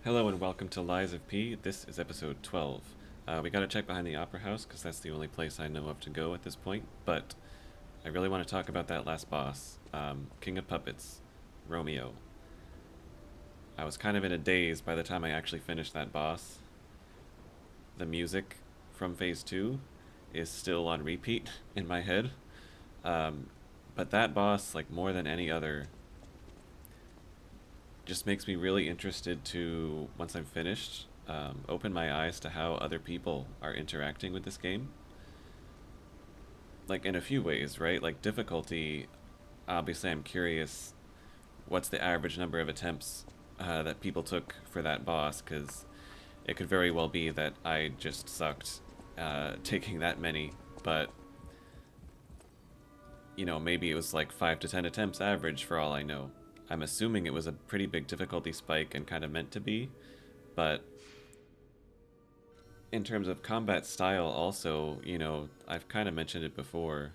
Hello and welcome to Lies of P. This is episode 12. We gotta check behind the Opera House because that's the only place I know of to go at this point, but I really want to talk about that last boss, King of Puppets, Romeo. I was kind of in a daze by the time I actually finished that boss. The music from Phase 2 is still on repeat in my head, um, but that boss, like more than any other, just makes me really interested to, once I'm finished, open my eyes to how other people are interacting with this game. Like, in a few ways, right? Like, difficulty, obviously, I'm curious what's the average number of attempts that people took for that boss, because it could very well be that I just sucked taking that many, but, maybe it was like 5 to 10 attempts average for all I know. I'm assuming it was a pretty big difficulty spike and kind of meant to be, but in terms of combat style, also, I've kind of mentioned it before,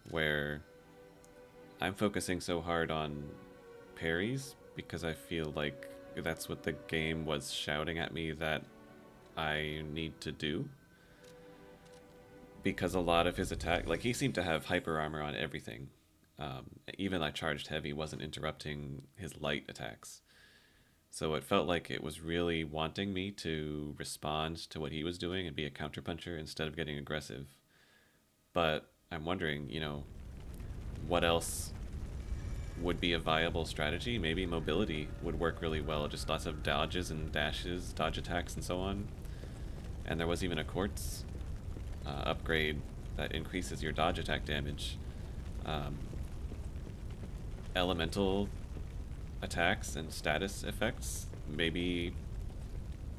where I'm focusing so hard on parries because I feel like that's what the game was shouting at me that I need to do. Because a lot of his attack, like he seemed to have hyper armor on everything. Even I charged heavy wasn't interrupting his light attacks. So it felt like it was really wanting me to respond to what he was doing and be a counterpuncher instead of getting aggressive. But I'm wondering, what else would be a viable strategy? Maybe mobility would work really well. Just lots of dodges and dashes, dodge attacks, and so on. And there was even a quartz upgrade that increases your dodge attack damage. Um, Elemental attacks and status effects. Maybe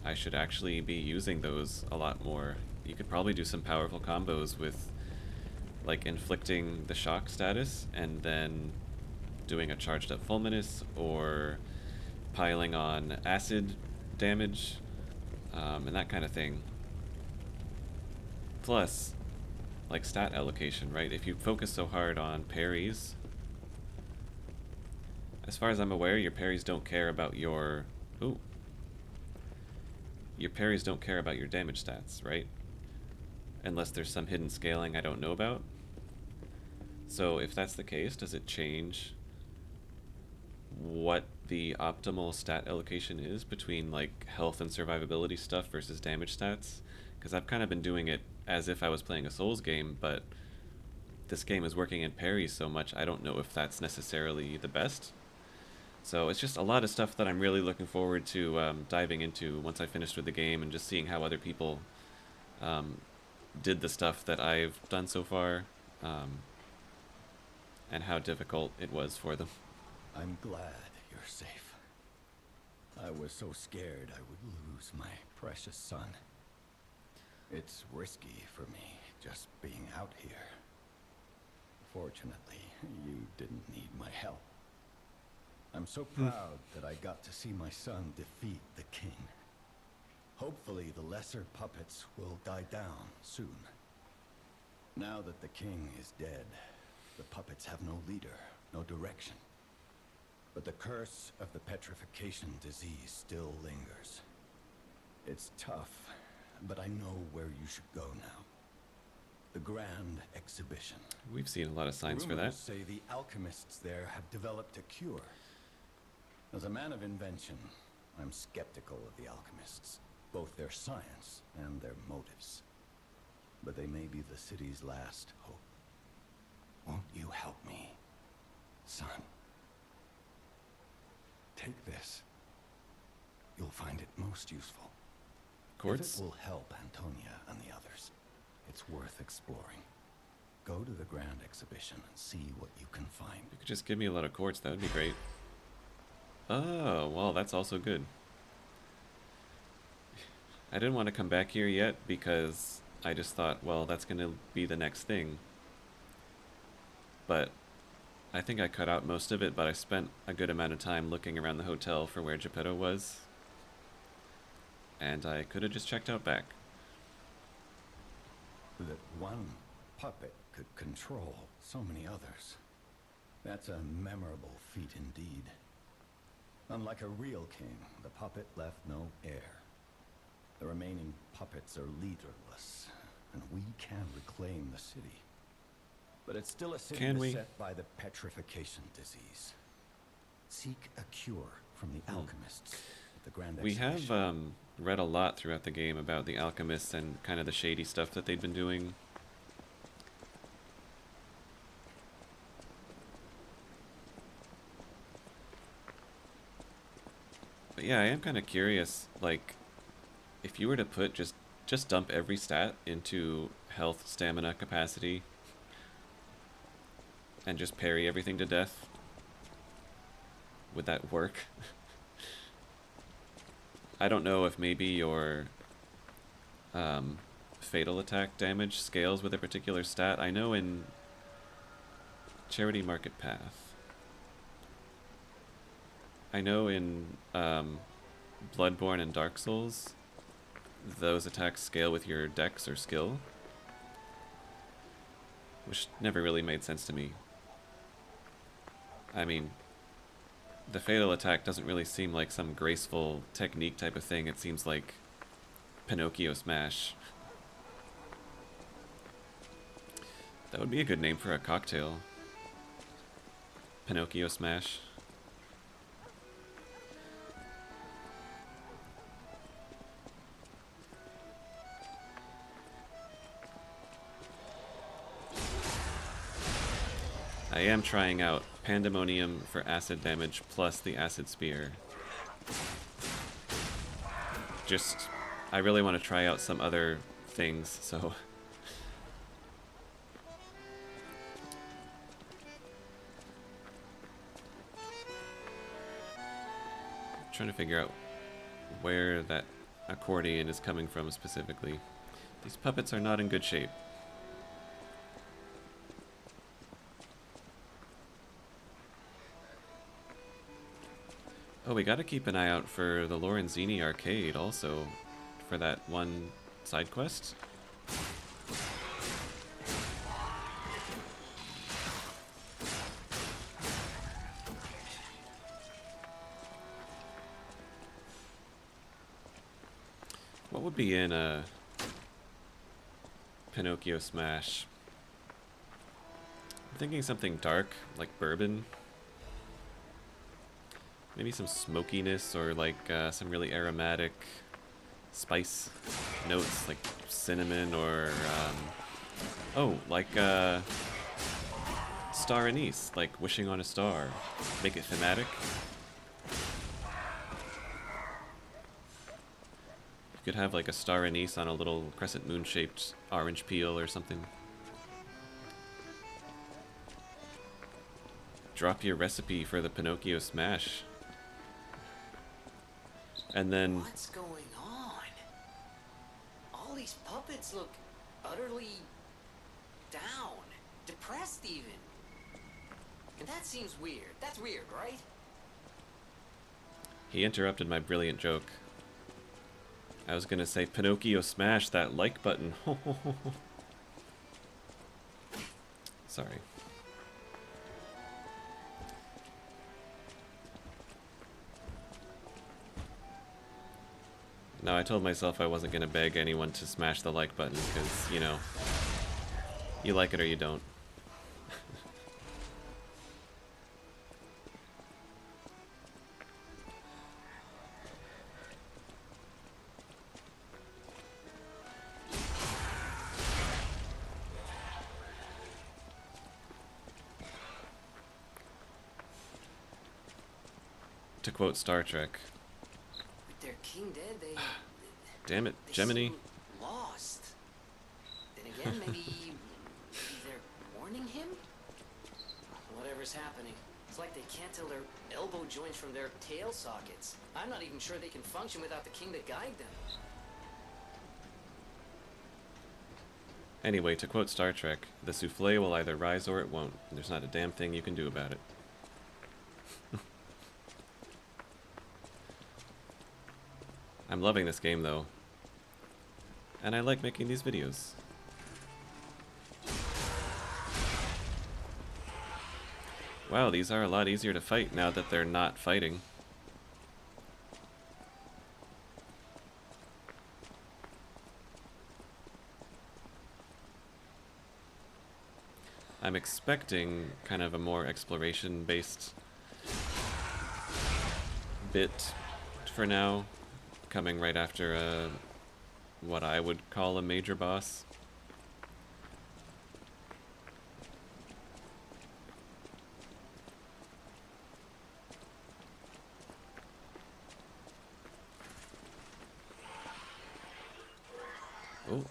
I should actually be using those a lot more. You could probably do some powerful combos with like inflicting the shock status and then doing a charged up fulminous or piling on acid damage and that kind of thing. Plus, like stat allocation, right? If you focus so hard on parries, as far as I'm aware, your parries don't care about your. Ooh. Your parries don't care about your damage stats, right? Unless there's some hidden scaling I don't know about. So if that's the case, does it change what the optimal stat allocation is between like health and survivability stuff versus damage stats? Because I've kind of been doing it as if I was playing a Souls game, but this game is working in parries so much, I don't know if that's necessarily the best. So it's just a lot of stuff that I'm really looking forward to diving into once I finished with the game and just seeing how other people um, did the stuff that I've done so far um, and how difficult it was for them. I'm glad you're safe. I was so scared I would lose my precious son. It's risky for me just being out here. Fortunately, you didn't need my help. I'm so proud that I got to see my son defeat the king. Hopefully the lesser puppets will die down soon. Now that the king is dead, the puppets have no leader, no direction. But the curse of the petrification disease still lingers. It's tough, but I know where you should go now. The Grand Exhibition. We've seen a lot of signs for that. Rumors say the alchemists there have developed a cure. As a man of invention, I'm skeptical of the alchemists, both their science and their motives. But they may be the city's last hope. Won't you help me, son? Take this. You'll find it most useful. Quartz? If it will help Antonia and the others, it's worth exploring. Go to the Grand Exhibition and see what you can find. You could just give me a lot of quartz, that would be great. Oh, well, that's also good. I didn't want to come back here yet because I just thought, well, that's going to be the next thing. But I think I cut out most of it, but I spent a good amount of time looking around the hotel for where Geppetto was. And I could have just checked out back. That one puppet could control so many others. That's a memorable feat indeed. Unlike a real king, the puppet left no heir. The remaining puppets are leaderless, and we can reclaim the city. But it's still a city Can we? beset by the petrification disease. Seek a cure from the alchemists at the Grand We have Exhibition. read a lot throughout the game about the alchemists and kind of the shady stuff that they'd been doing. But yeah, I am kind of curious, like, if you were to put just dump every stat into health, stamina, capacity, and just parry everything to death, would that work? I don't know if maybe your fatal attack damage scales with a particular stat. I know in Charity Market Path, I know in Bloodborne and Dark Souls, those attacks scale with your dex or skill, which never really made sense to me. I mean, the fatal attack doesn't really seem like some graceful technique type of thing. It seems like Pinocchio Smash. That would be a good name for a cocktail. Pinocchio Smash. I am trying out Pandemonium for acid damage plus the acid spear. Just, I really want to try out some other things, so... trying to figure out where that accordion is coming from specifically. These puppets are not in good shape. Oh, we gotta keep an eye out for the Lorenzini arcade also, for that one side quest. What would be in a Pinocchio Smash? I'm thinking something dark, like bourbon. Maybe some smokiness or like some really aromatic spice notes like cinnamon or oh, like star anise, like wishing on a star. Make it thematic. You could have like a star anise on a little crescent moon shaped orange peel or something. Drop your recipe for the Pinocchio Smash. And then... What's going on? All these puppets look utterly down, depressed even. And that seems weird. That's weird, right? He interrupted my brilliant joke. I was gonna say, Pinocchio, smash that like button. Sorry. No, I told myself I wasn't gonna beg anyone to smash the like button, because, you know, you like it or you don't. To quote Star Trek. With their king dead, they Damn it, they Gemini. seem lost. Then again, maybe they're warning him? Whatever's happening. It's like they can't tell their elbow joints from their tail sockets. I'm not even sure they can function without the king to guide them. Anyway, to quote Star Trek, the souffle will either rise or it won't. And there's not a damn thing you can do about it. I'm loving this game, though. And I like making these videos. Wow, these are a lot easier to fight now that they're not fighting. I'm expecting kind of a more exploration-based bit for now, coming right after what I would call a major boss. Oh.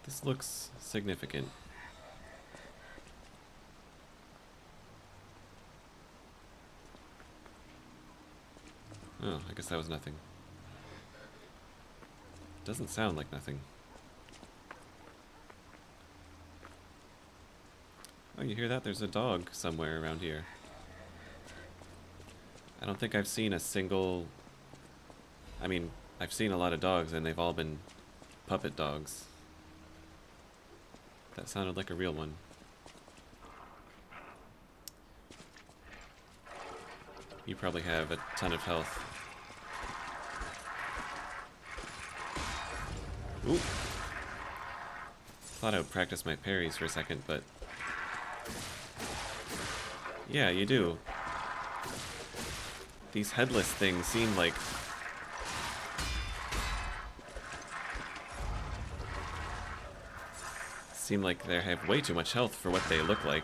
This looks significant. Oh, I guess that was nothing. Doesn't sound like nothing. Oh, you hear that? There's a dog somewhere around here. I don't think I've seen a single... I mean, I've seen a lot of dogs, and they've all been puppet dogs. That sounded like a real one. You probably have a ton of health. Ooh! Thought I would practice my parries for a second, but... yeah, you do. These headless things seem like... they have way too much health for what they look like.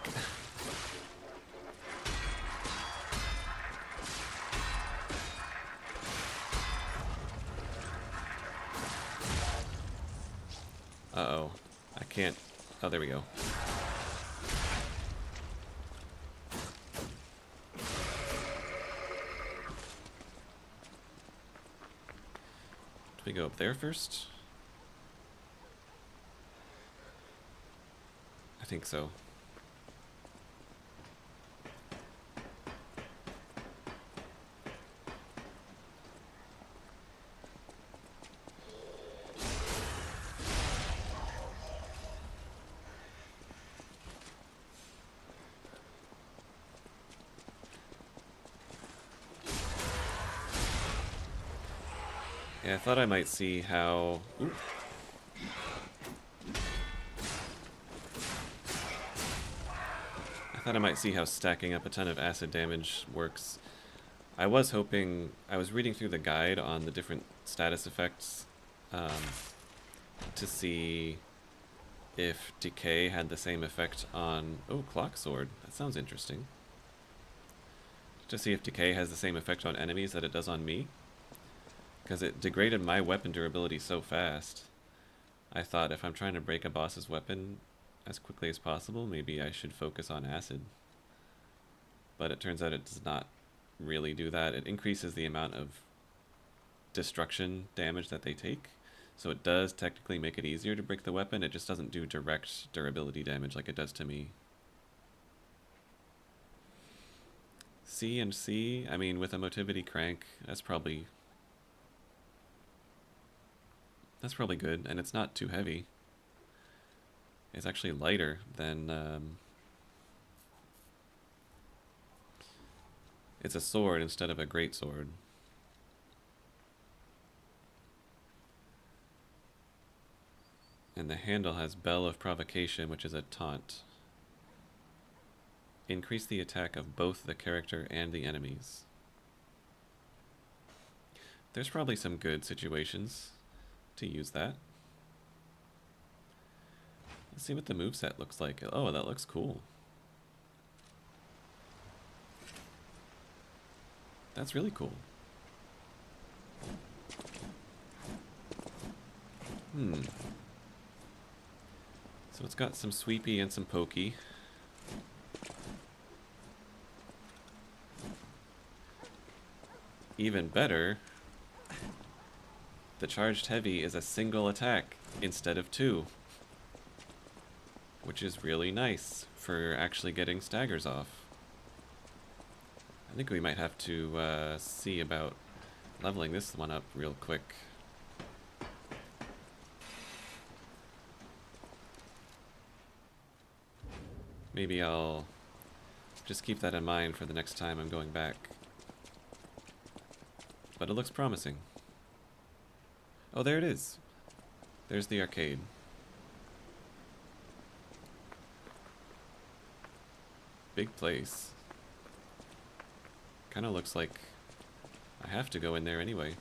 Uh-oh. I can't... oh, there we go. Do we go up there first? I think so. Yeah, I thought I might see how... ooh. I thought I might see how stacking up a ton of acid damage works. I was hoping... I was reading through the guide on the different status effects to see if decay had the same effect on... oh, clock sword. That sounds interesting. To see if decay has the same effect on enemies that it does on me. Because it degraded my weapon durability so fast. I thought if I'm trying to break a boss's weapon as quickly as possible, maybe I should focus on acid. But it turns out it does not really do that. It increases the amount of destruction damage that they take. So it does technically make it easier to break the weapon. It just doesn't do direct durability damage like it does to me. C and C, I mean, with a motivity crank, that's probably good, and it's not too heavy. It's actually lighter than... it's a sword instead of a greatsword. And the handle has Bell of Provocation, which is a taunt. Increase the attack of both the character and the enemies. There's probably some good situations to use that. Let's see what the moveset looks like. Oh, that looks cool. That's really cool. So it's got some sweepy and some pokey. Even better, the charged heavy is a single attack instead of two, which is really nice for actually getting staggers off. I think we might have to see about leveling this one up real quick. Maybe I'll just keep that in mind for the next time I'm going back. But it looks promising. Oh, there it is. There's the arcade. Big place. Kinda looks like I have to go in there anyway.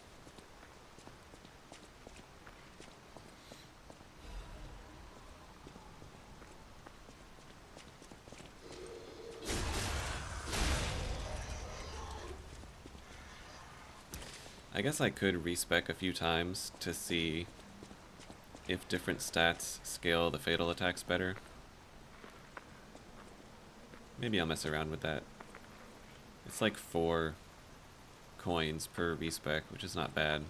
I guess I could respec a few times to see if different stats scale the fatal attacks better. Maybe I'll mess around with that. It's like 4 coins per respec, which is not bad.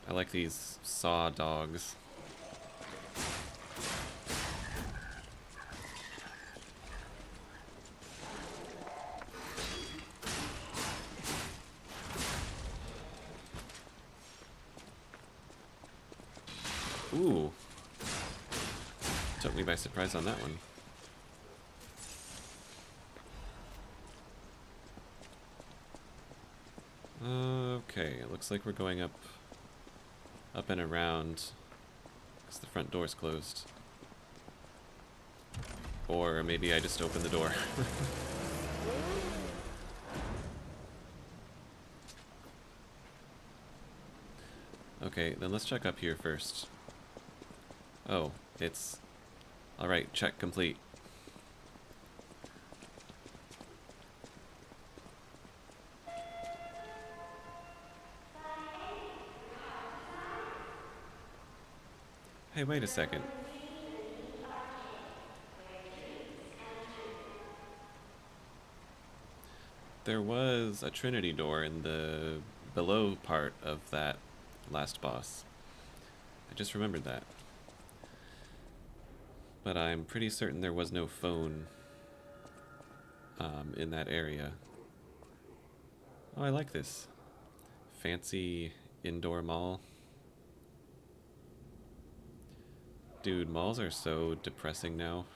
I like these saw dogs. Ooh. Took me by surprise on that one. Okay, it looks like we're going up and around because the front door's closed. Or maybe I just opened the door. Okay, then let's check up here first. Oh, it's... Alright, check complete. Hey, wait a second. There was a Trinity door in the below part of that last boss. I just remembered that. But I'm pretty certain there was no phone in that area. Oh, I like this. Fancy indoor mall. Dude, malls are so depressing now.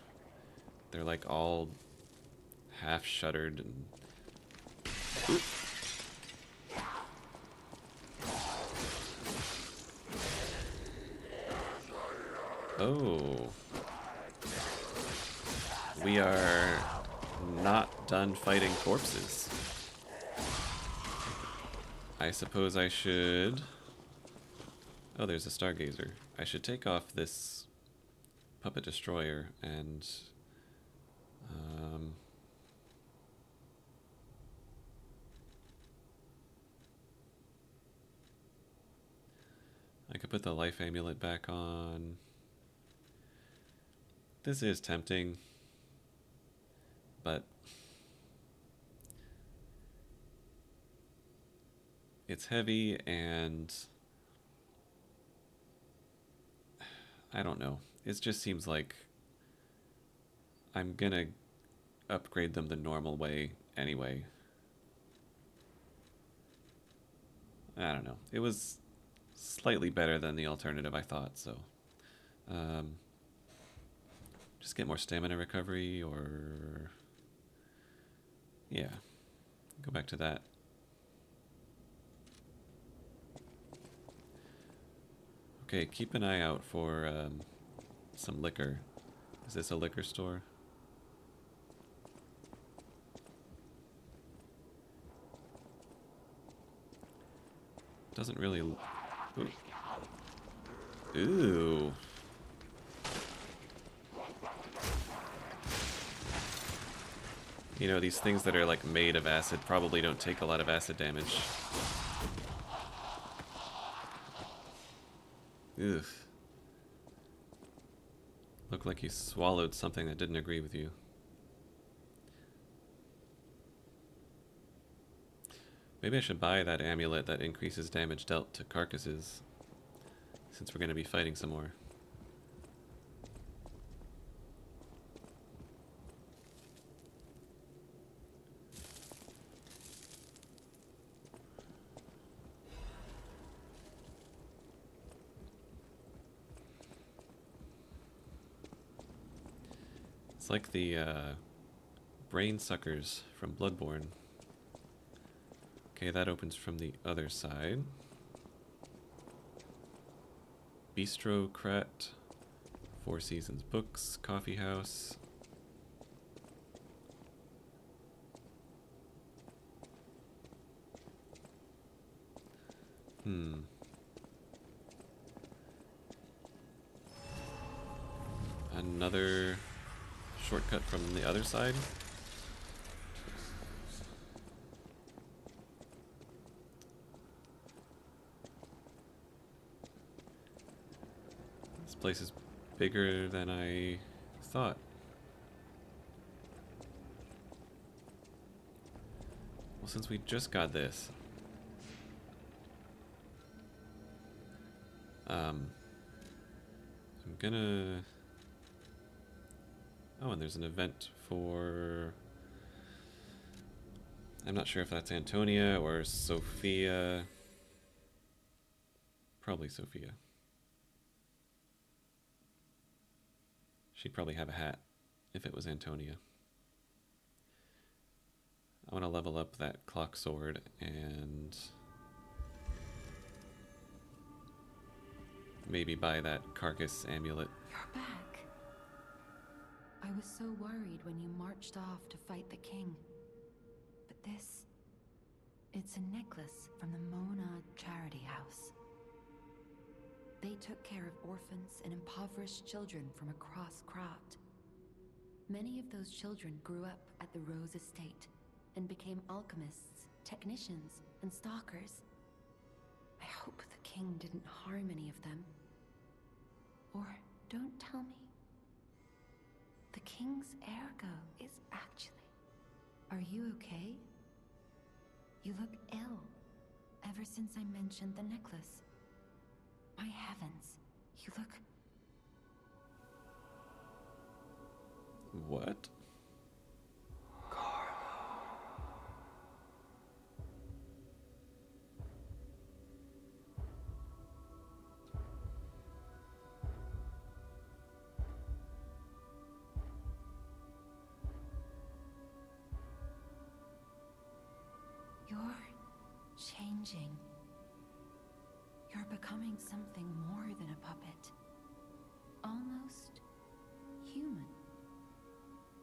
They're like all half shuttered and... Oop. Oh. We are not done fighting corpses. I suppose I should... Oh, there's a stargazer. I should take off this puppet destroyer and... I could put the life amulet back on. This is tempting, but it's heavy and I don't know. It just seems like I'm gonna upgrade them the normal way anyway. I don't know. It was slightly better than the alternative I thought, so just get more stamina recovery, or yeah, go back to that. Okay, keep an eye out for some liquor. Is this a liquor store? Doesn't really... Ooh. Ooh. You know, these things that are like made of acid probably don't take a lot of acid damage. Ugh. Looked like you swallowed something that didn't agree with you. Maybe I should buy that amulet that increases damage dealt to carcasses, since we're going to be fighting some more. It's like the brain suckers from Bloodborne. Okay, that opens from the other side. Bistrocrat, Four Seasons Books, Coffee House. Another shortcut from the other side. This place is bigger than I thought. Well, since we just got this, I'm gonna... Oh, and there's an event for... I'm not sure if that's Antonia or Sophia. Probably Sophia. She'd probably have a hat if it was Antonia. I want to level up that clock sword and maybe buy that carcass amulet. You're back. I was so worried when you marched off to fight the king. But this... it's a necklace from the Mona Charity House. They took care of orphans and impoverished children from across Krat. Many of those children grew up at the Rose Estate and became alchemists, technicians, and stalkers. I hope the king didn't harm any of them. Or don't tell me. The king's ergo is actually... Are you okay? You look ill, ever since I mentioned the necklace. My heavens, you look... What? You're changing. You're becoming something more than a puppet. Almost human.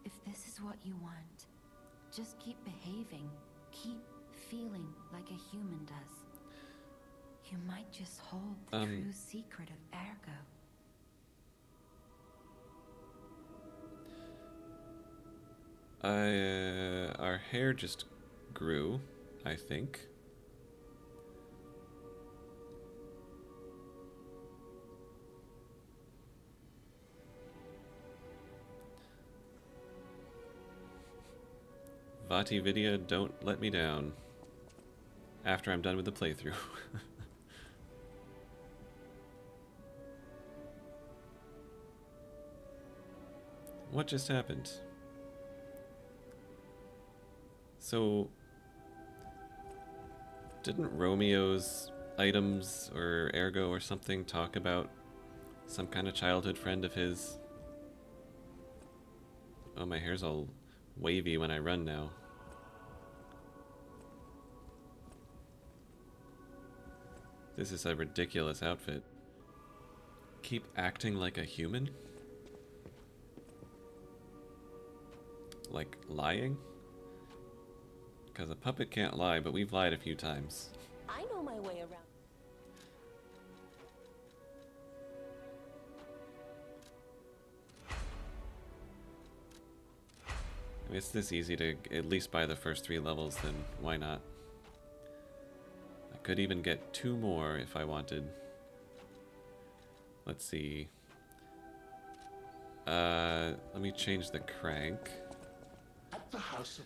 If this is what you want, just keep behaving. Keep feeling like a human does. You might just hold the true secret of ergo. Our hair just grew, I think. Vati Vidya, don't let me down after I'm done with the playthrough. What just happened? So, didn't Romeo's items or ergo or something talk about some kind of childhood friend of his? Oh, my hair's all wavy when I run now. This is a ridiculous outfit. Keep acting like a human? Like lying? Because a puppet can't lie, but we've lied a few times. I know my way around. I mean, it's this easy to at least buy the first 3 levels, then why not? I could even get 2 more if I wanted. Let's see. Let me change the crank. At the house of...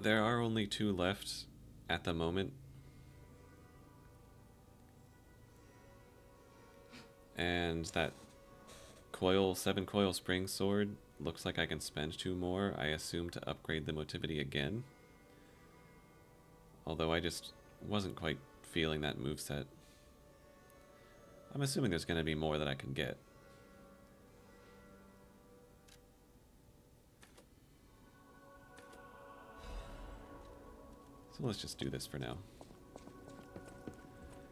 There are only 2 left at the moment. And that 7 coil spring sword looks like I can spend 2 more, I assume, to upgrade the motivity again. Although I just wasn't quite feeling that moveset. I'm assuming there's going to be more that I can get. So let's just do this for now.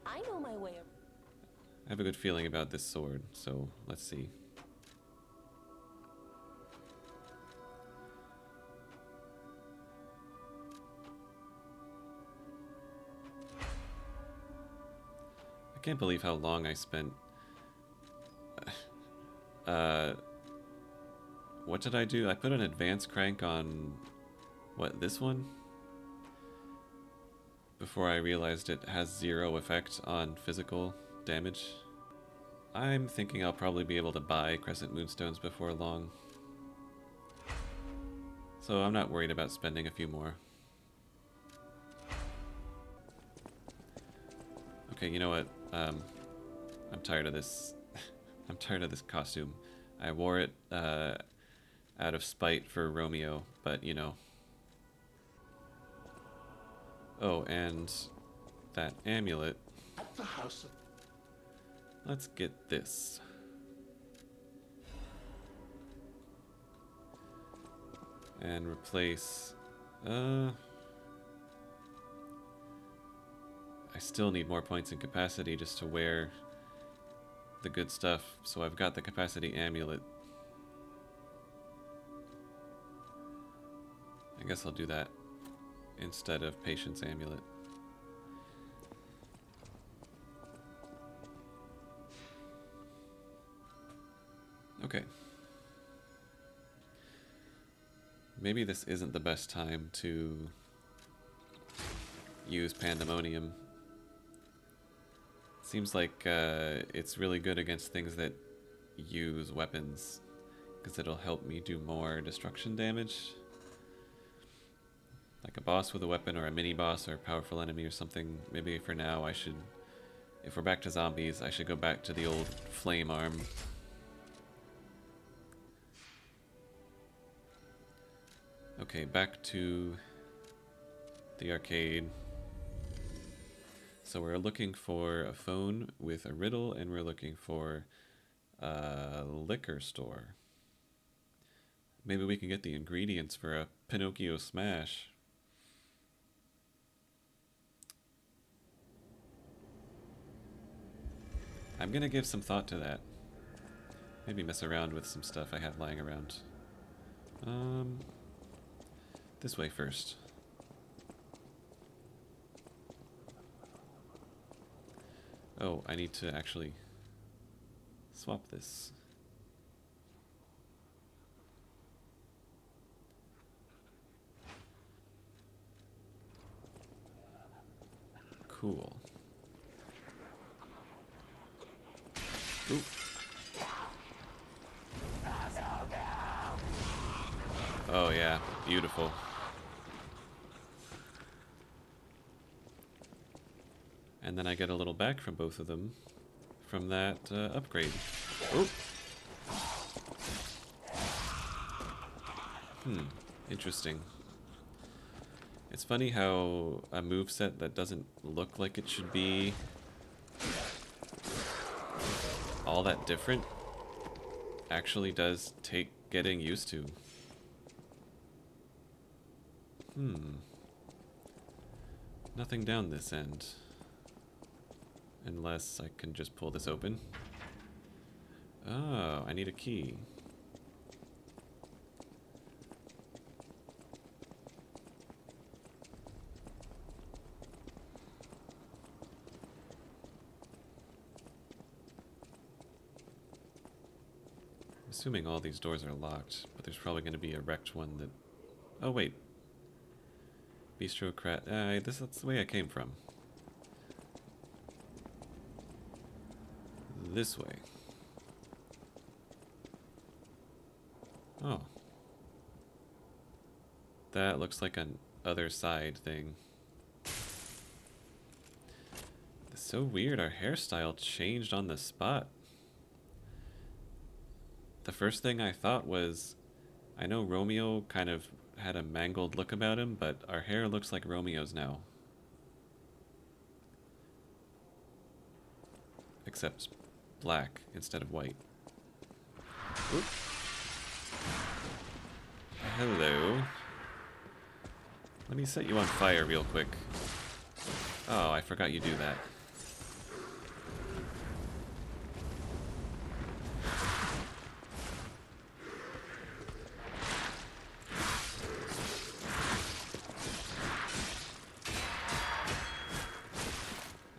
I know my way. I have a good feeling about this sword, so let's see. I can't believe how long I spent. What did I do? I put an advanced crank on, what, this one? Before I realized it has 0 effect on physical damage. I'm thinking I'll probably be able to buy Crescent Moonstones before long. So I'm not worried about spending a few more. Okay, you know what? I'm tired of this. I'm tired of this costume. I wore it out of spite for Romeo, but you know. Oh, and that amulet. At the house of... Let's get this. And replace... I still need more points in capacity just to wear the good stuff, so I've got the capacity amulet. I guess I'll do that instead of patience amulet. Okay. Maybe this isn't the best time to use Pandemonium. Seems like it's really good against things that use weapons, because it'll help me do more destruction damage. Like a boss with a weapon, or a mini-boss, or a powerful enemy or something. Maybe for now I should, if we're back to zombies, I should go back to the old flame arm. Okay, back to the arcade. So we're looking for a phone with a riddle, and we're looking for a liquor store. Maybe we can get the ingredients for a Pinocchio smash. I'm gonna give some thought to that. Maybe mess around with some stuff I have lying around. This way first. Oh, I need to actually swap this. Cool. Ooh. Oh yeah, beautiful. And then I get a little back from both of them from that upgrade. Oh. Interesting. It's funny how a moveset that doesn't look like it should be all that different actually does take getting used to. Nothing down this end. Unless I can just pull this open. Oh, I need a key. I'm assuming all these doors are locked, but there's probably going to be a wrecked one that... Oh, wait. Bistrocrat... that's the way I came from. This way. Oh. That looks like an other side thing. It's so weird, our hairstyle changed on the spot. The first thing I thought was, I know Romeo kind of had a mangled look about him, but our hair looks like Romeo's now. Except black instead of white. Oop. Hello. Let me set you on fire real quick. Oh, I forgot you do that.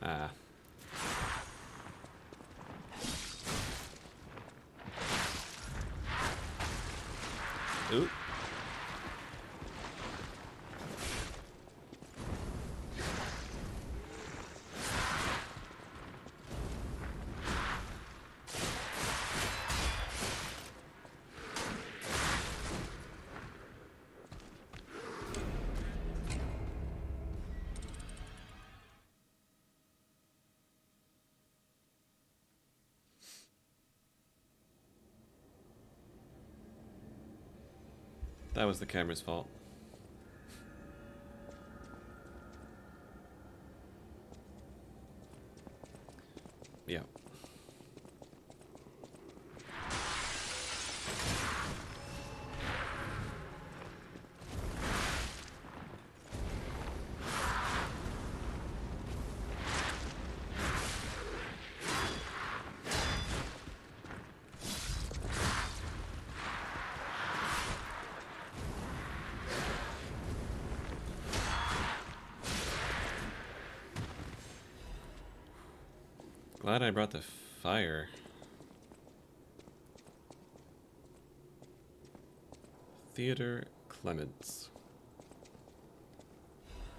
Ah. Oop. That was the camera's fault. Yeah. Glad I brought the fire. Theodore Clements.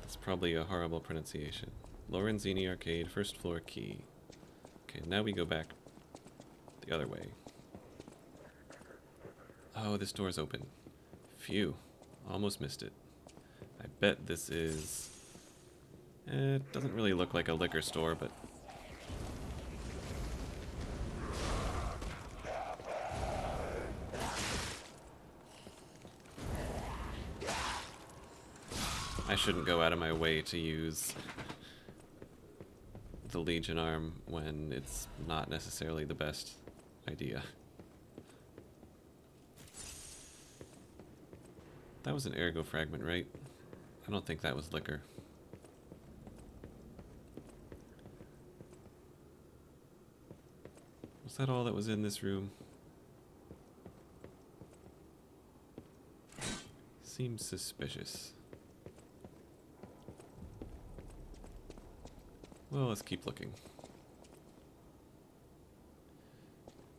That's probably a horrible pronunciation. Lorenzini Arcade, first floor key. Okay, now we go back the other way. Oh, this door's open. Phew. Almost missed it. I bet this is... it doesn't really look like a liquor store, but... I shouldn't go out of my way to use the Legion arm when it's not necessarily the best idea. That was an ergo fragment, right? I don't think that was liquor. Was that all that was in this room? Seems suspicious. Well, let's keep looking.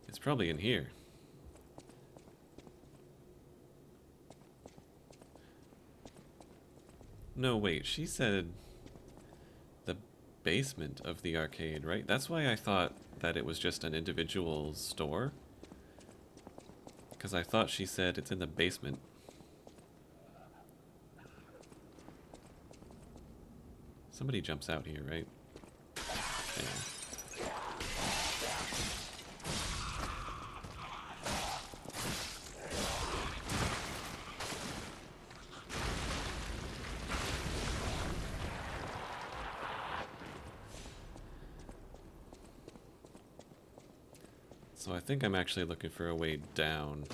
It's probably in here. No, wait, she said the basement of the arcade, right? That's why I thought that it was just an individual store. Because I thought she said it's in the basement. Somebody jumps out here, right? Yeah. So I think I'm actually looking for a way down.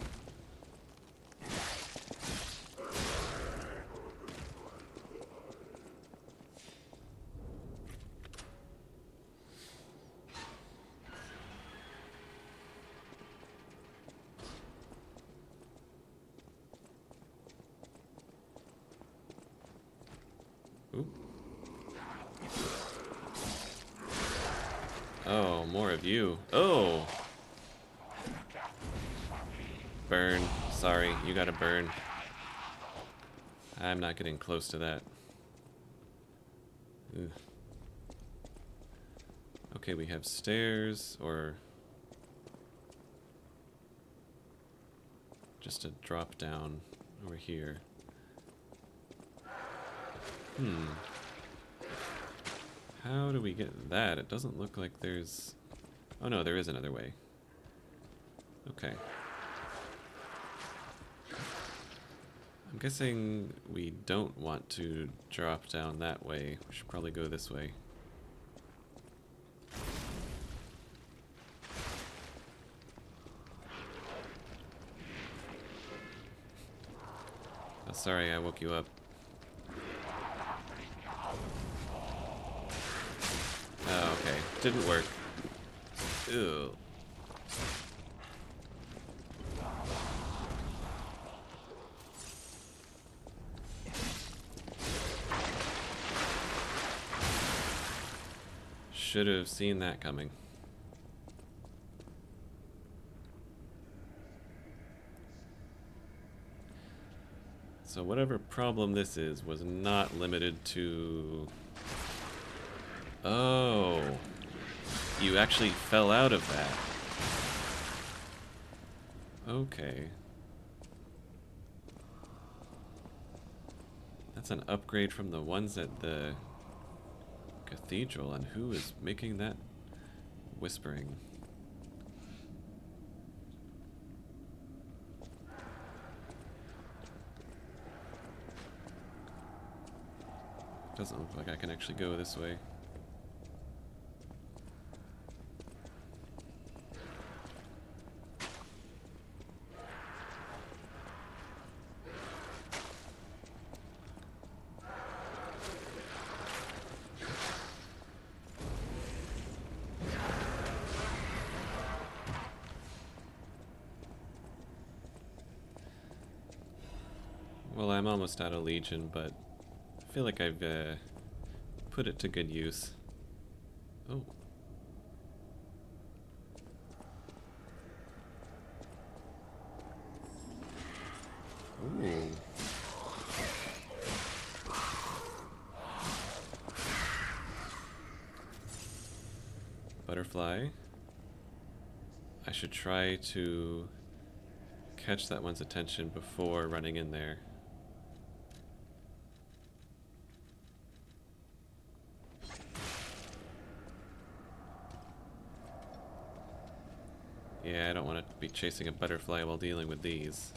Ooh. Oh, more of you. Oh! Burn. Sorry, you gotta burn. I'm not getting close to that. Ugh. Okay, we have stairs, or just a drop down over here. How do we get that? It doesn't look like there's... Oh no, there is another way. Okay. I'm guessing we don't want to drop down that way. We should probably go this way. Sorry, I woke you up. Oh, okay. Didn't work. Ew. Should have seen that coming. So whatever problem this is was not limited to... Oh, you actually fell out of that. Okay. That's an upgrade from the ones at the cathedral, and who is making that whispering? Doesn't look like I can actually go this way. Well, I'm almost out of Legion, but I feel like I've put it to good use. Oh. Ooh. Butterfly. I should try to catch that one's attention before running in there. Yeah, I don't want to be chasing a butterfly while dealing with these.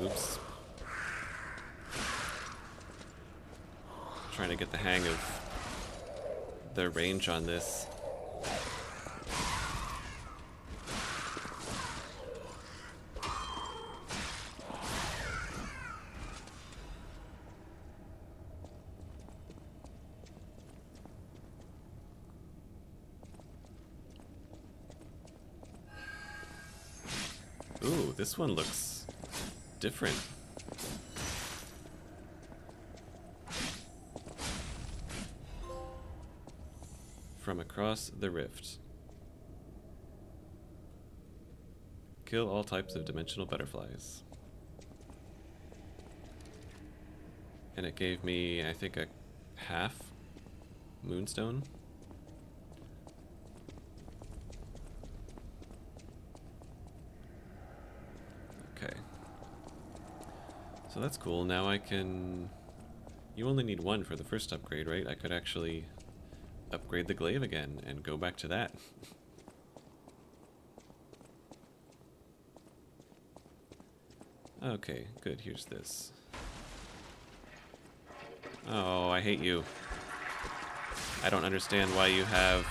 Oops. Trying to get the hang of the range on this. Ooh, this one looks different. From across the rift. Kill all types of dimensional butterflies. And it gave me, I think, a half moonstone. Okay. So that's cool. Now I can... You only need one for the first upgrade, right? I could actually upgrade the glaive again and go back to that. Okay, good. Here's this. Oh, I hate you. I don't understand why you have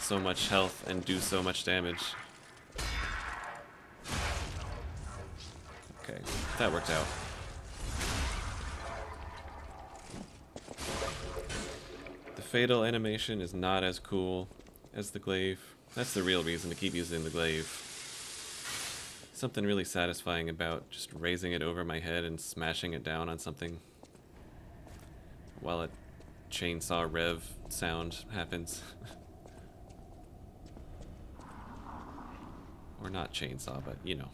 so much health and do so much damage. Okay, that worked out. The fatal animation is not as cool as the glaive. That's the real reason to keep using the glaive. Something really satisfying about just raising it over my head and smashing it down on something while a chainsaw rev sound happens. Or not chainsaw, but you know.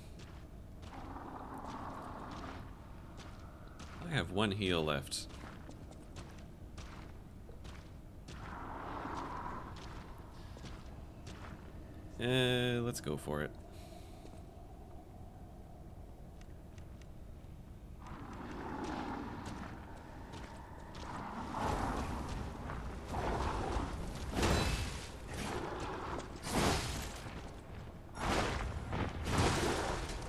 I have one heal left. Let's go for it.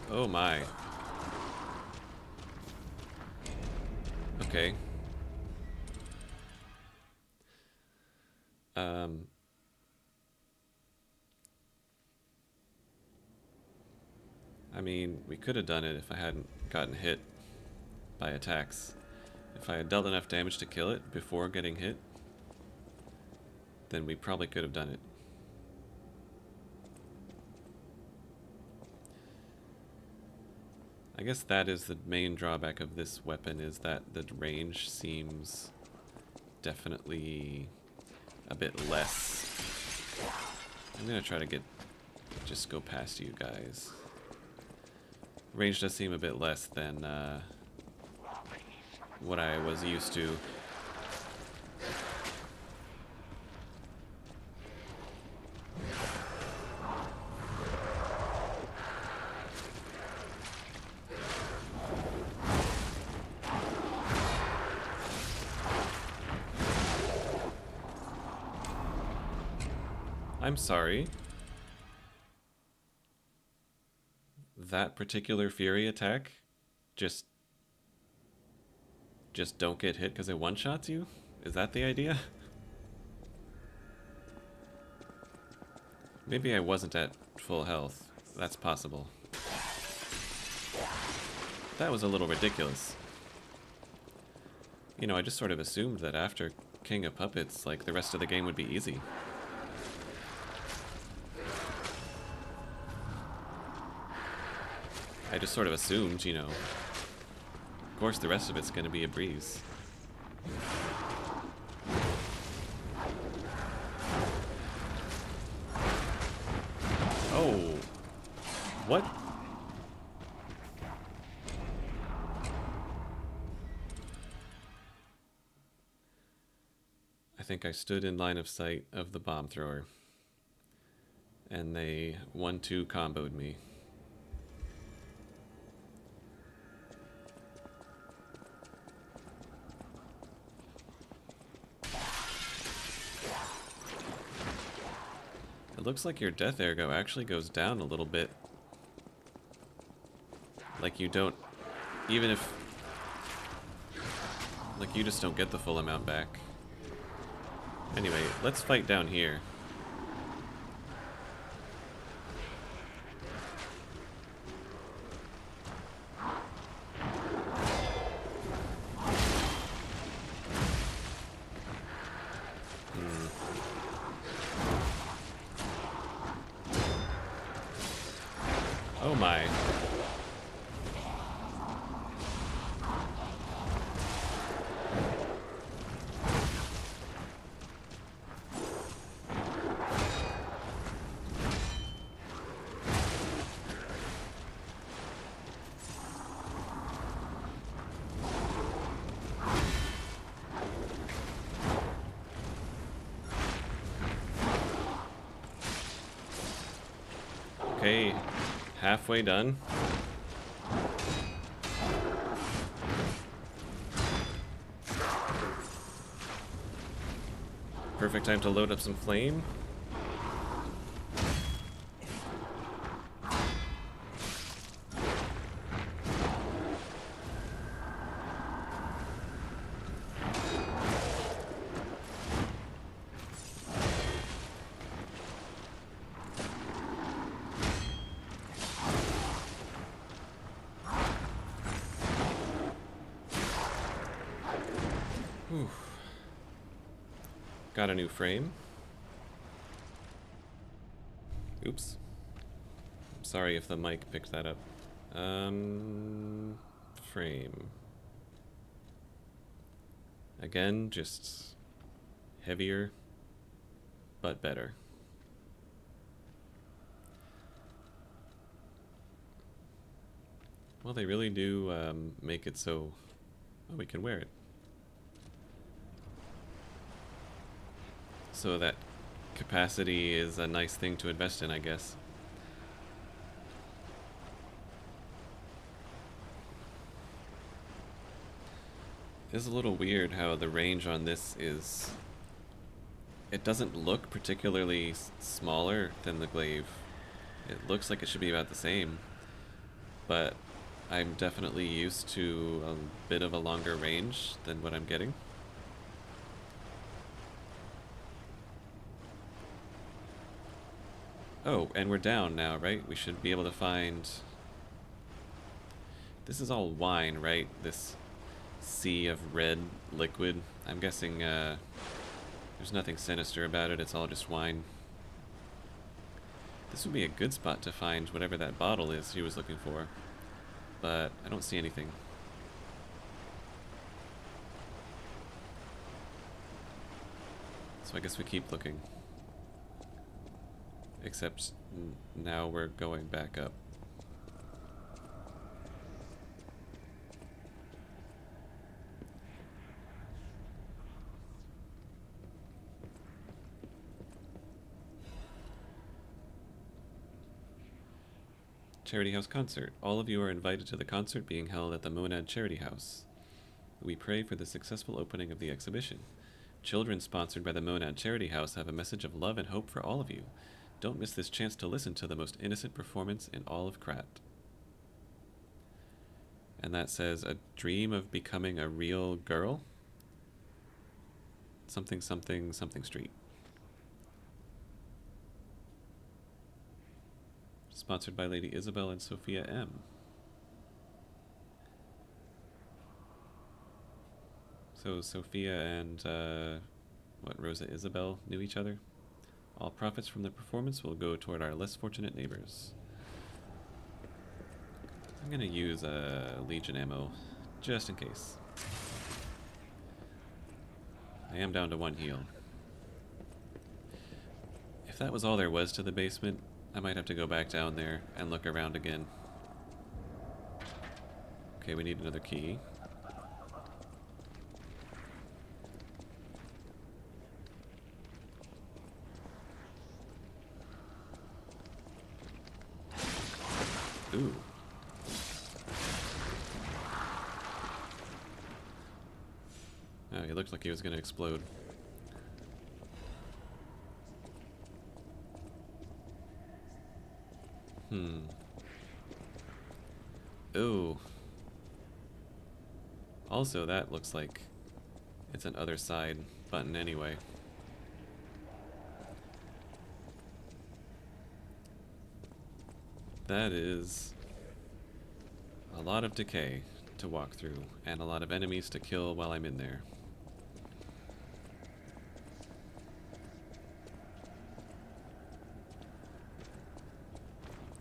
Oh my. Okay. I mean, we could have done it if I hadn't gotten hit by attacks. If I had dealt enough damage to kill it before getting hit, then we probably could have done it. I guess that is the main drawback of this weapon, is that the range seems definitely a bit less. I'm gonna try to just go past you guys. Range does seem a bit less than what I was used to. I'm sorry. That particular Fury attack just don't get hit because it one-shots you? Is that the idea? Maybe I wasn't at full health. That's possible. That was a little ridiculous. You know, I just sort of assumed that after King of Puppets, like, the rest of the game would be easy. I just sort of assumed, you know, of course the rest of it's gonna be a breeze. Oh! What? I think I stood in line of sight of the bomb thrower, and they 1-2 comboed me. It looks like your death ergo actually goes down a little bit. Like you don't, even if, like you just don't get the full amount back. Anyway, let's fight down here. Oh my. Okay, halfway done. Perfect time to load up some flame. Whew. Got a new frame. Oops. Sorry if the mic picked that up. Frame. Again, just heavier, but better. Well, they really do make it so we can wear it. So that capacity is a nice thing to invest in, I guess. It's a little weird how the range on this is... It doesn't look particularly smaller than the glaive. It looks like it should be about the same. But I'm definitely used to a bit of a longer range than what I'm getting. Oh, and we're down now, right? We should be able to find This is all wine, right? This sea of red liquid. I'm guessing there's nothing sinister about it. It's all just wine. This would be a good spot to find whatever that bottle is he was looking for. But I don't see anything. So I guess we keep looking. Except now we're going back up. Charity House Concert. All of you are invited to the concert being held at the Monad Charity House. We pray for the successful opening of the exhibition. Children sponsored by the Monad Charity House have a message of love and hope for all of you. Don't miss this chance to listen to the most innocent performance in all of Krat. And that says, a dream of becoming a real girl? Something, something, something street. Sponsored by Lady Isabel and Sophia M. So Sophia and, Rosa Isabel knew each other? All profits from the performance will go toward our less fortunate neighbors. I'm gonna use Legion ammo, just in case. I am down to 1 heal. If that was all there was to the basement, I might have to go back down there and look around again. Okay, we need another key. Ooh. Oh, he looked like he was gonna explode. Ooh. Also, that looks like it's an other side button anyway. That is a lot of decay to walk through, and a lot of enemies to kill while I'm in there.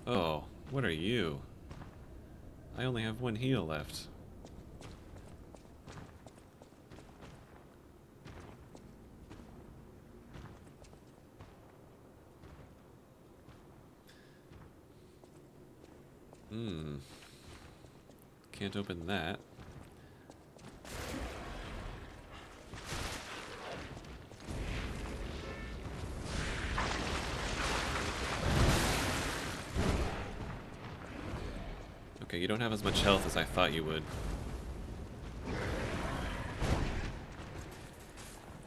Oh, what are you? I only have 1 heal left. Can't open that. Okay, you don't have as much health as I thought you would.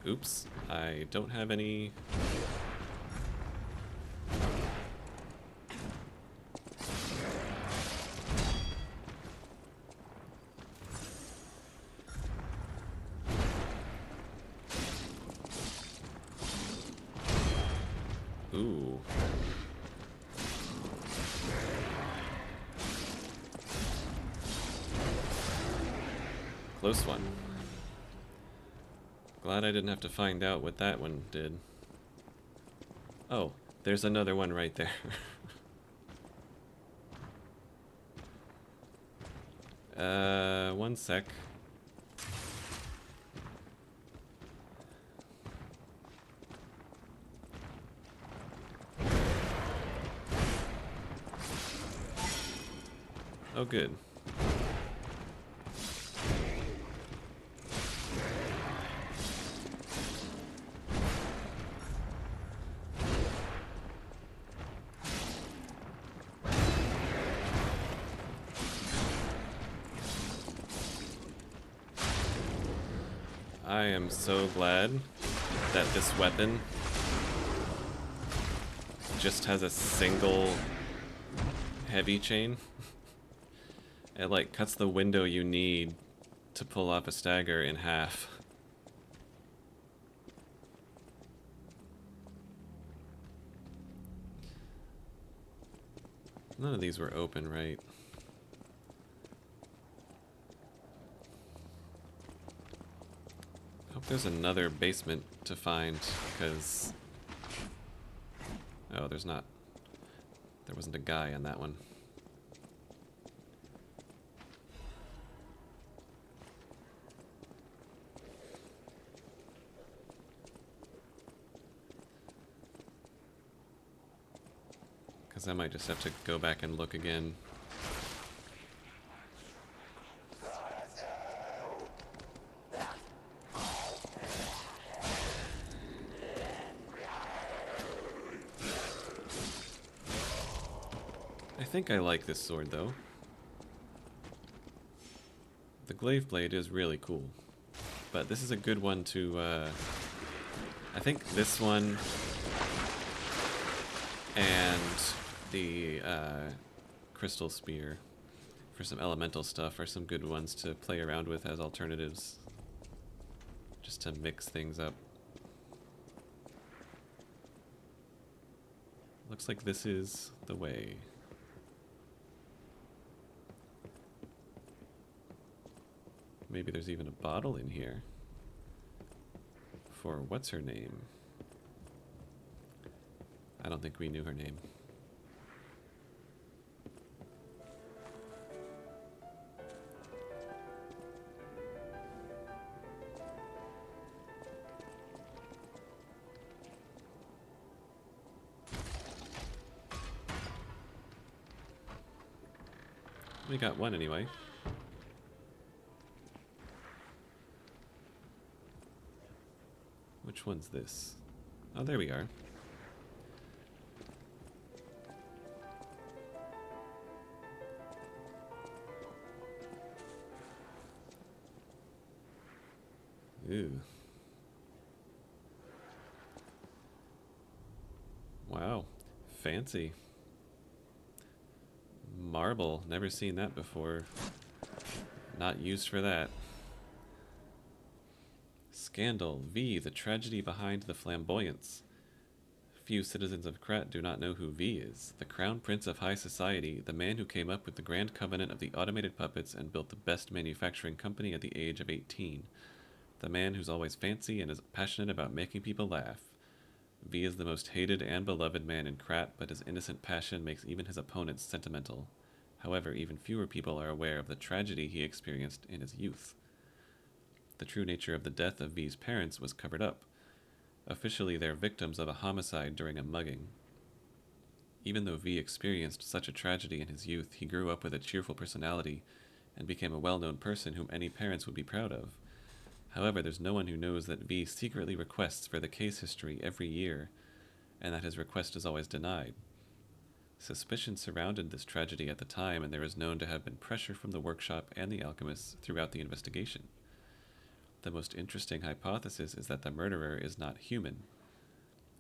Oops, I don't have any... Ooh. Close one. Glad I didn't have to find out what that one did. Oh, there's another one right there. 1 sec. Oh, good. I am so glad that this weapon just has a single heavy chain. It like cuts the window you need to pull off a stagger in half. None of these were open, right? There's another basement to find, because... Oh, there's not. There wasn't a guy in that one. Because I might just have to go back and look again. I think I like this sword, though. The glaive blade is really cool. But this is a good one to, I think this one and the crystal spear for some elemental stuff are some good ones to play around with as alternatives. Just to mix things up. Looks like this is the way. Maybe there's even a bottle in here. For what's her name? I don't think we knew her name. We got one anyway. Which one's this? Oh, there we are. Ooh. Wow. Fancy. Marble. Never seen that before. Not used for that. Scandal. V. The tragedy behind the flamboyance. Few citizens of Krat do not know who V is. The crown prince of high society, the man who came up with the grand covenant of the automated puppets and built the best manufacturing company at the age of 18. The man who's always fancy and is passionate about making people laugh. V is the most hated and beloved man in Krat, but his innocent passion makes even his opponents sentimental. However, even fewer people are aware of the tragedy he experienced in his youth. The true nature of the death of V's parents was covered up. Officially, they're victims of a homicide during a mugging. Even though V experienced such a tragedy in his youth, he grew up with a cheerful personality and became a well-known person whom any parents would be proud of. However, there's no one who knows that V secretly requests for the case history every year, and that his request is always denied. Suspicion surrounded this tragedy at the time, and there is known to have been pressure from the workshop and the alchemists throughout the investigation. The most interesting hypothesis is that the murderer is not human.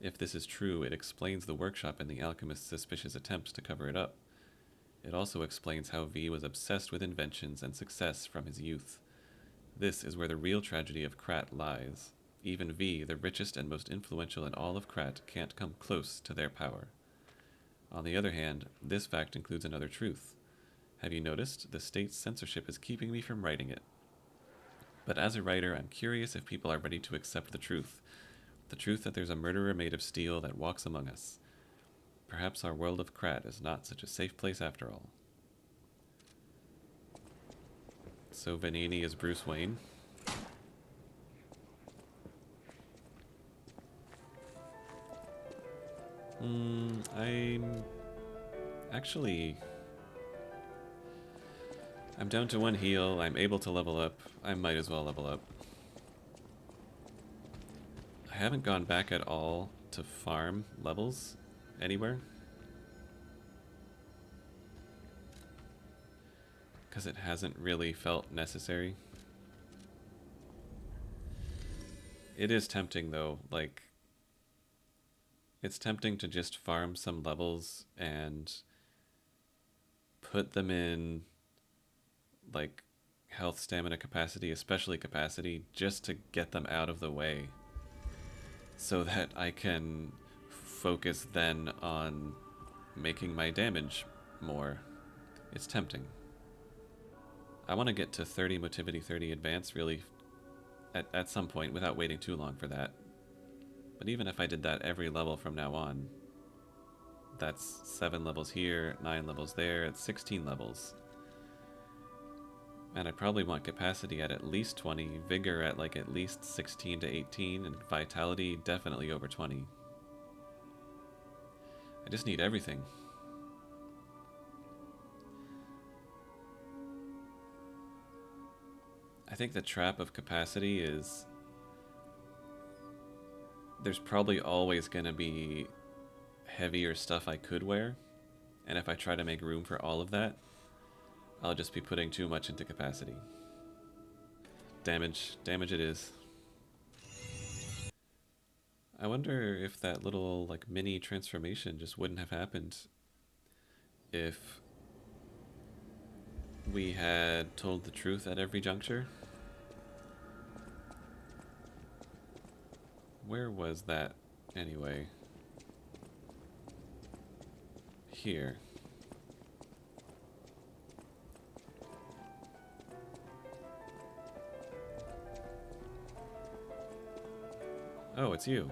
If this is true, it explains the workshop and the alchemist's suspicious attempts to cover it up. It also explains how V was obsessed with inventions and success from his youth. This is where the real tragedy of Krat lies. Even V, the richest and most influential in all of Krat, can't come close to their power. On the other hand, this fact includes another truth. Have you noticed? The state's censorship is keeping me from writing it. But as a writer, I'm curious if people are ready to accept the truth. The truth that there's a murderer made of steel that walks among us. Perhaps our world of Krat is not such a safe place after all. So Vanini is Bruce Wayne. I'm down to 1 heal. I'm able to level up. I might as well level up. I haven't gone back at all to farm levels anywhere. Because it hasn't really felt necessary. It is tempting though, like... It's tempting to just farm some levels and put them in, like, health, stamina, capacity, especially capacity, just to get them out of the way. So that I can focus then on making my damage more. It's tempting. I want to get to 30 Motivity 30 Advance really at some point without waiting too long for that. But even if I did that every level from now on, that's 7 levels here, 9 levels there, it's 16 levels. And I'd probably want capacity at least 20, vigor at like at least 16 to 18, and vitality definitely over 20. I just need everything. I think the trap of capacity is there's probably always going to be heavier stuff I could wear, and if I try to make room for all of that, I'll just be putting too much into capacity. Damage it is. I wonder if that little like mini transformation just wouldn't have happened if we had told the truth at every juncture. Where was that anyway? Here. Oh, it's you.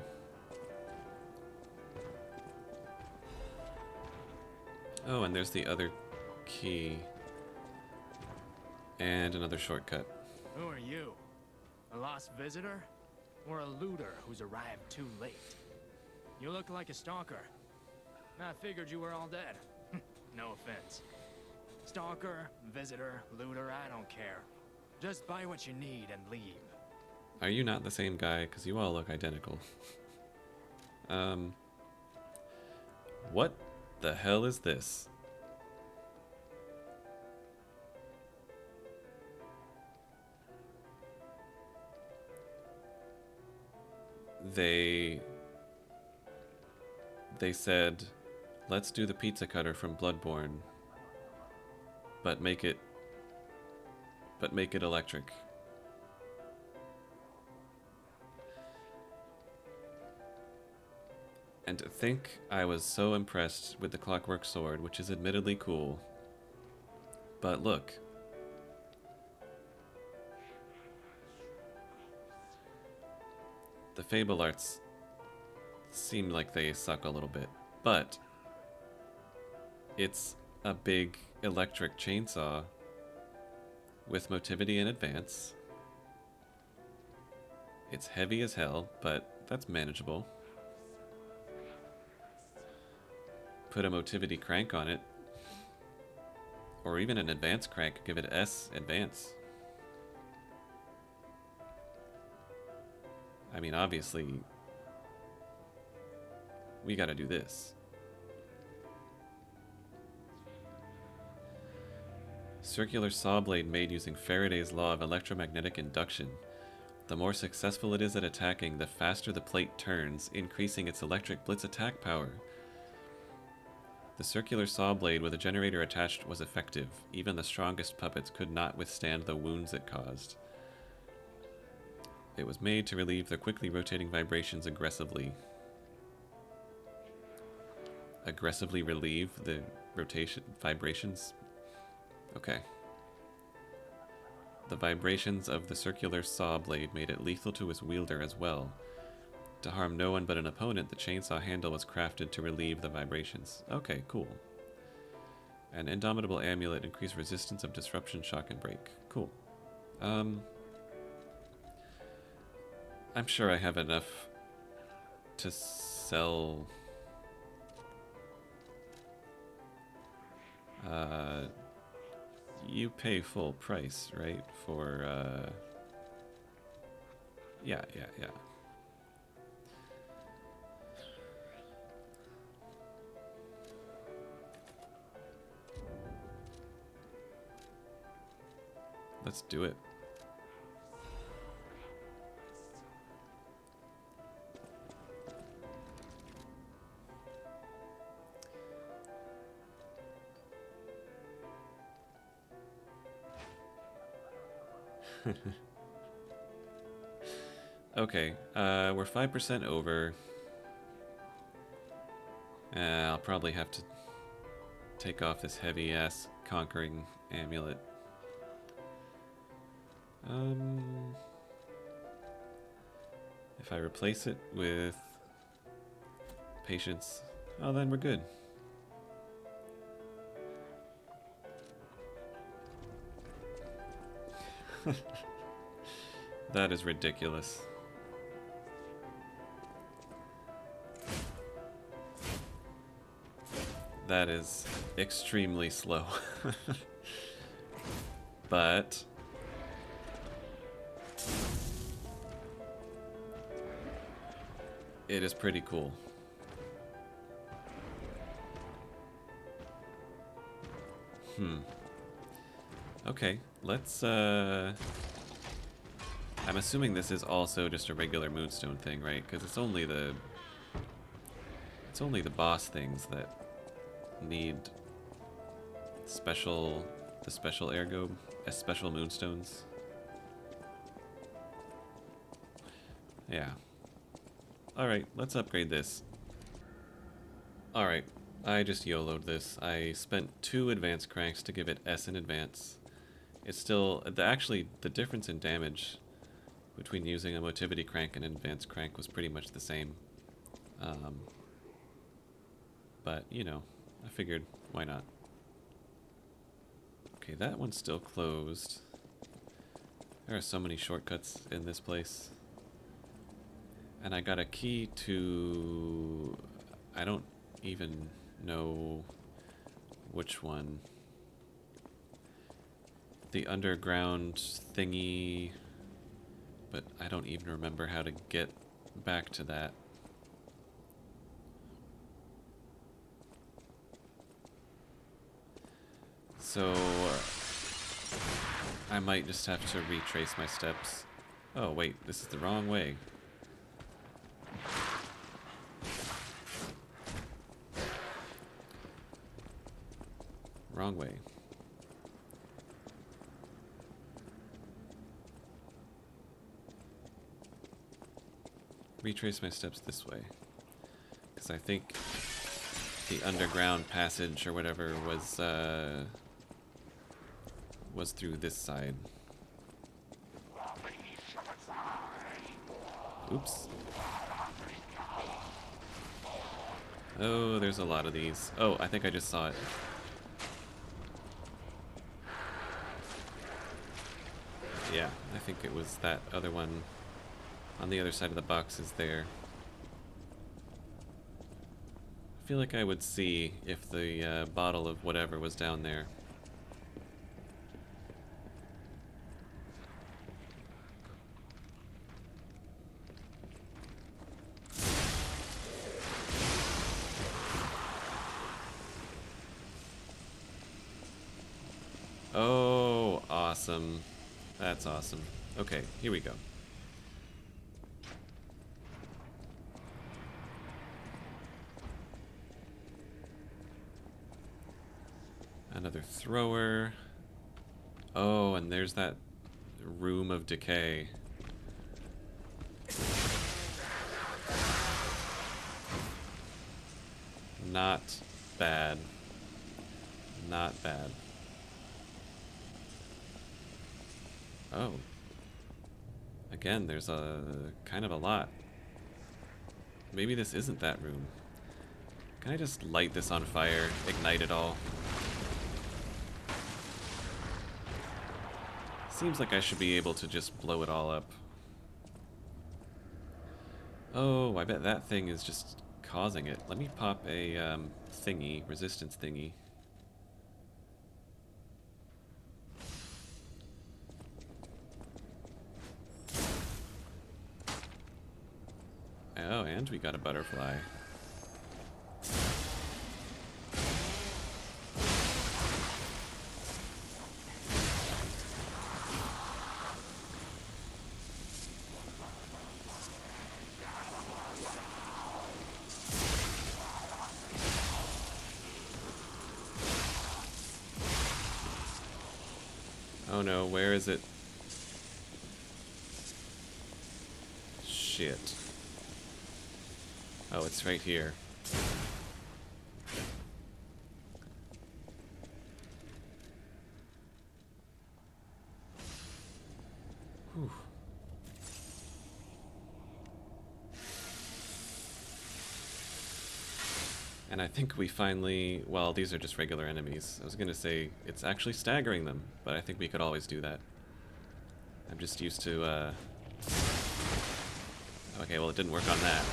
Oh, and there's the other key. And another shortcut. Who are you? A lost visitor? Or a looter who's arrived too late? You look like a stalker. I figured you were all dead. No offense. Stalker, visitor, looter, I don't care. Just buy what you need and leave. Are you not the same guy? Because you all look identical. What the hell is this? They said, let's do the pizza cutter from Bloodborne, but make it electric. And to think I was so impressed with the clockwork sword, which is admittedly cool. But look. The Fable Arts seem like they suck a little bit, but it's a big electric chainsaw with motivity and advance. It's heavy as hell, but that's manageable. Put a motivity crank on it, or even an advance crank, give it S advance. I mean, obviously, we gotta do this. Circular saw blade made using Faraday's law of electromagnetic induction. The more successful it is at attacking, the faster the plate turns, increasing its electric blitz attack power. The circular saw blade with a generator attached was effective. Even the strongest puppets could not withstand the wounds it caused. It was made to relieve the quickly rotating vibrations aggressively. Aggressively relieve the vibrations? Okay. The vibrations of the circular saw blade made it lethal to its wielder as well. To harm no one but an opponent, the chainsaw handle was crafted to relieve the vibrations. Okay, cool. An indomitable amulet increased resistance of disruption, shock, and break. Cool. I'm sure I have enough to sell. You pay full price, right? For, yeah. Let's do it. Okay, we're 5% over. I'll probably have to take off this heavy-ass conquering amulet. If I replace it with patience, oh, then we're good. That is ridiculous. That is extremely slow. But it is pretty cool. Okay, let's I'm assuming this is also just a regular moonstone thing, right? Because it's only the boss things that need the special ergo as special moonstones. Yeah. Alright, let's upgrade this. Alright, I just YOLO'd this. I spent 2 advanced cranks to give it S in advance. It's still, actually, the difference in damage between using a motivity crank and an advanced crank was pretty much the same. But, you know, I figured, why not? Okay, that one's still closed. There are so many shortcuts in this place. And I got a key to... I don't even know which one. The underground thingy... But I don't even remember how to get back to that. So... I might just have to retrace my steps. Oh, wait, this is the wrong way. Wrong way. Retrace my steps this way. Because I think the underground passage or whatever was through this side. Oops. Oh, there's a lot of these. Oh, I think I just saw it. Yeah, I think it was that other one on the other side of the box is there. I feel like I would see if the bottle of whatever was down there. Oh, awesome. That's awesome. Okay, here we go. Another thrower. Oh, and there's that room of decay. Not bad. Not bad. Oh. Again, there's a kind of a lot. Maybe this isn't that room. Can I just light this on fire, ignite it all? Seems like I should be able to just blow it all up. Oh, I bet that thing is just causing it. Let me pop a thingy, resistance thingy. Oh, and we got a butterfly. Oh no, where is it? Shit. Oh, it's right here. Whew. And I think we finally... Well, these are just regular enemies. I was going to say it's actually staggering them, but I think we could always do that. I'm just used to... Okay, well, it didn't work on that.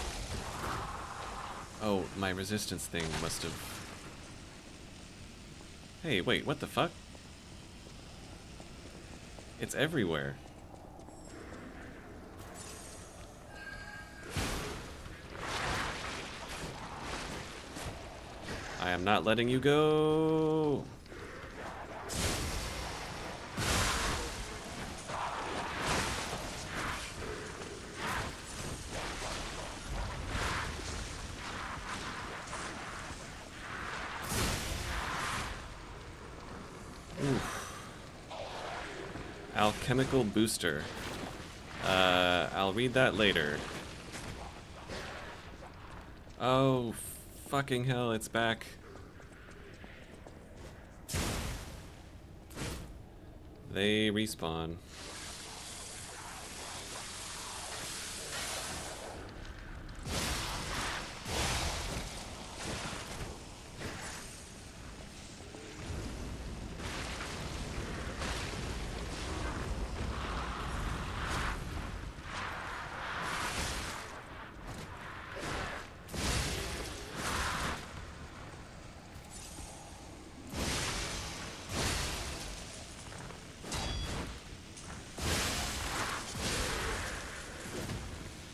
Oh, my resistance thing must have... Hey, wait, what the fuck? It's everywhere. I am not letting you go. Oof. Alchemical booster. I'll read that later. Oh, fucking hell, it's back. They respawn.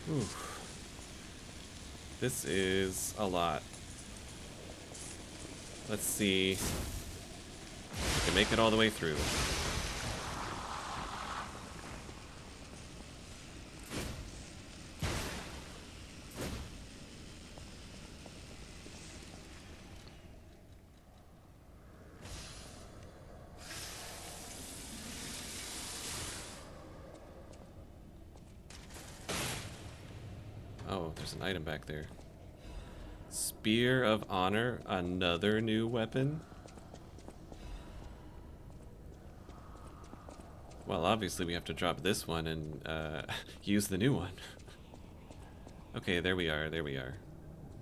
Oof. This is a lot. Let's see if we can make it all the way through. Oh, there's an item back there. Spear of Honor, another new weapon? Well, obviously we have to drop this one and use the new one. Okay, there we are, there we are.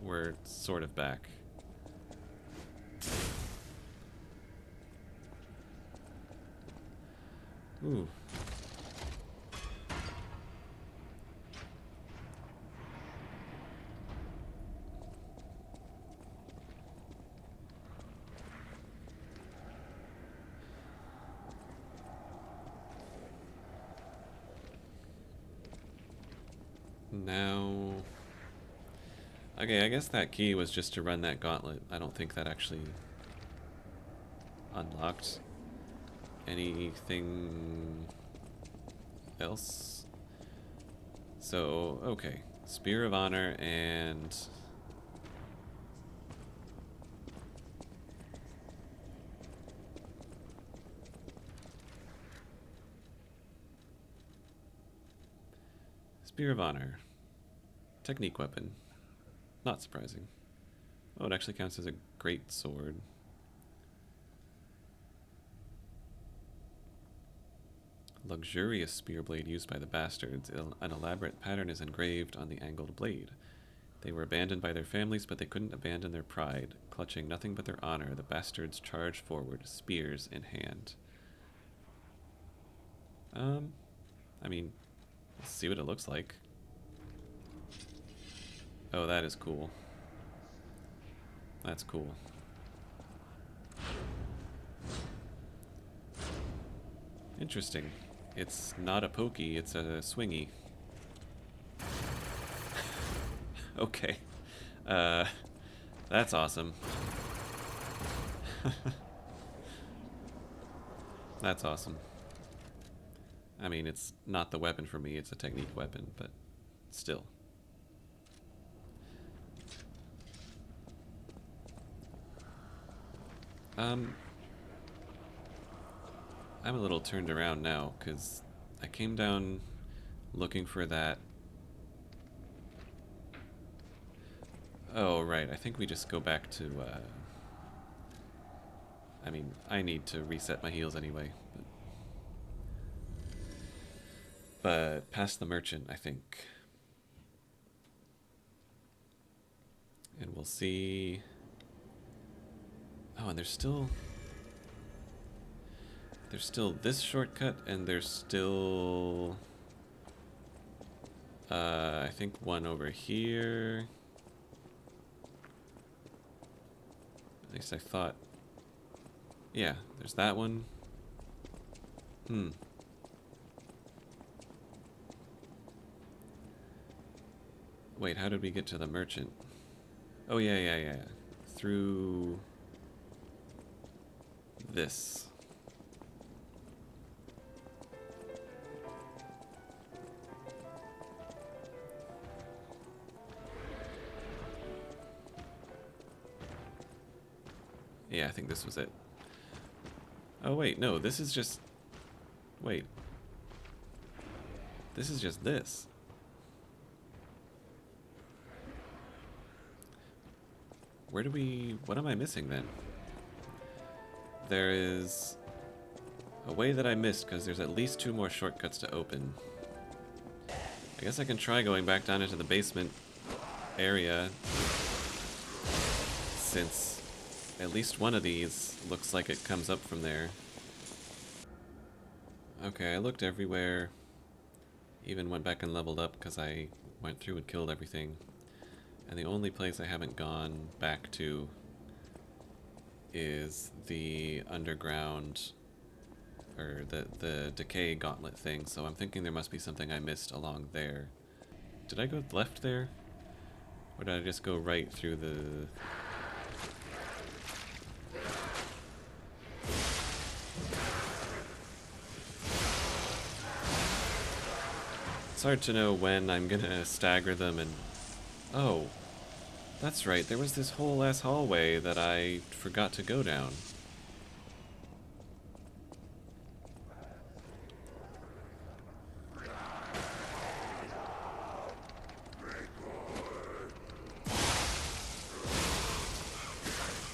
We're sort of back. Ooh. Now... Okay, I guess that key was just to run that gauntlet. I don't think that actually unlocked anything else. So, okay. Spear of Honor and... Spear of Honor. Technique weapon. Not surprising. Oh, it actually counts as a great sword. Luxurious spear blade used by the bastards. An elaborate pattern is engraved on the angled blade. They were abandoned by their families, but they couldn't abandon their pride. Clutching nothing but their honor, the bastards charged forward, spears in hand. I mean, let's see what it looks like. Oh, that is cool. That's cool. Interesting. It's not a pokey, it's a swingy. Okay. That's awesome. That's awesome. I mean, it's not the weapon for me, it's a technique weapon, but still. I'm a little turned around now, because I came down looking for that. Oh, right, I think we just go back to, I mean, I need to reset my heals anyway. But past the merchant, I think. And we'll see Oh, and there's still this shortcut, and there's still I think one over here. At least I thought. Yeah, there's that one. Wait, how did we get to the merchant? Oh, yeah. Through this. Yeah, I think this was it. Oh, wait, no, this is just... Wait. This is just this. Where do we... What am I missing, then? There is a way that I missed, because there's at least 2 more shortcuts to open. I guess I can try going back down into the basement area, since at least one of these looks like it comes up from there. Okay, I looked everywhere. Even went back and leveled up because I went through and killed everything. And the only place I haven't gone back to is the underground, or the decay gauntlet thing, so I'm thinking there must be something I missed along there. Did I go left there? Or did I just go right through the... It's hard to know when I'm gonna stagger them and... Oh, that's right, there was this whole ass hallway that I forgot to go down.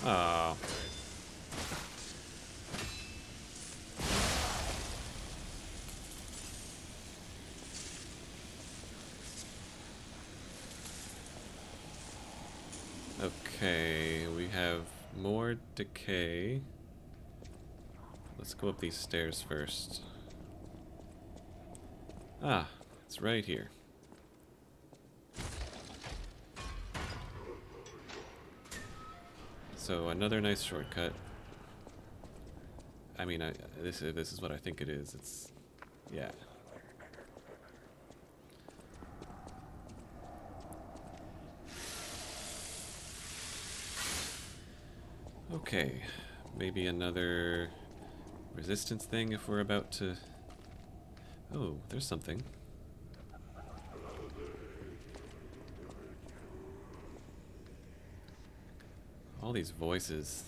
Ah. Okay, we have more decay. Let's go up these stairs first. Ah, it's right here. So another nice shortcut. I mean, this is what I think it is. It's, yeah. Okay, maybe another resistance thing if we're about to... Oh, there's something. All these voices.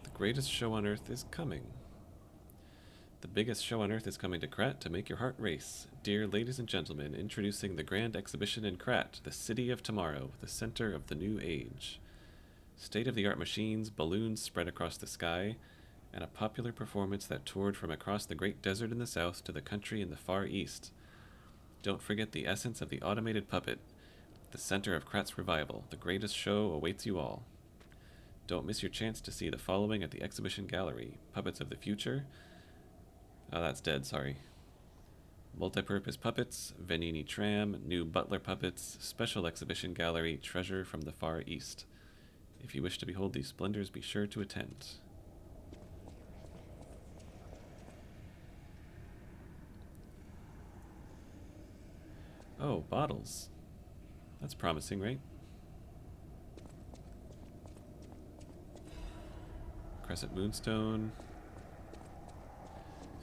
The greatest show on Earth is coming. The biggest show on Earth is coming to Krat to make your heart race. Dear ladies and gentlemen, introducing the grand exhibition in Krat, the city of tomorrow, the center of the new age. State-of-the-art machines, balloons spread across the sky, and a popular performance that toured from across the great desert in the south to the country in the far east. Don't forget the essence of the automated puppet, the center of Krat's revival. The greatest show awaits you all. Don't miss your chance to see the following at the exhibition gallery. Puppets of the future. Oh, that's dead, sorry. Multi-purpose puppets, Venini tram, new butler puppets, special exhibition gallery, treasure from the far east. If you wish to behold these splendors, be sure to attend. Oh, bottles. That's promising, right? Crescent Moonstone.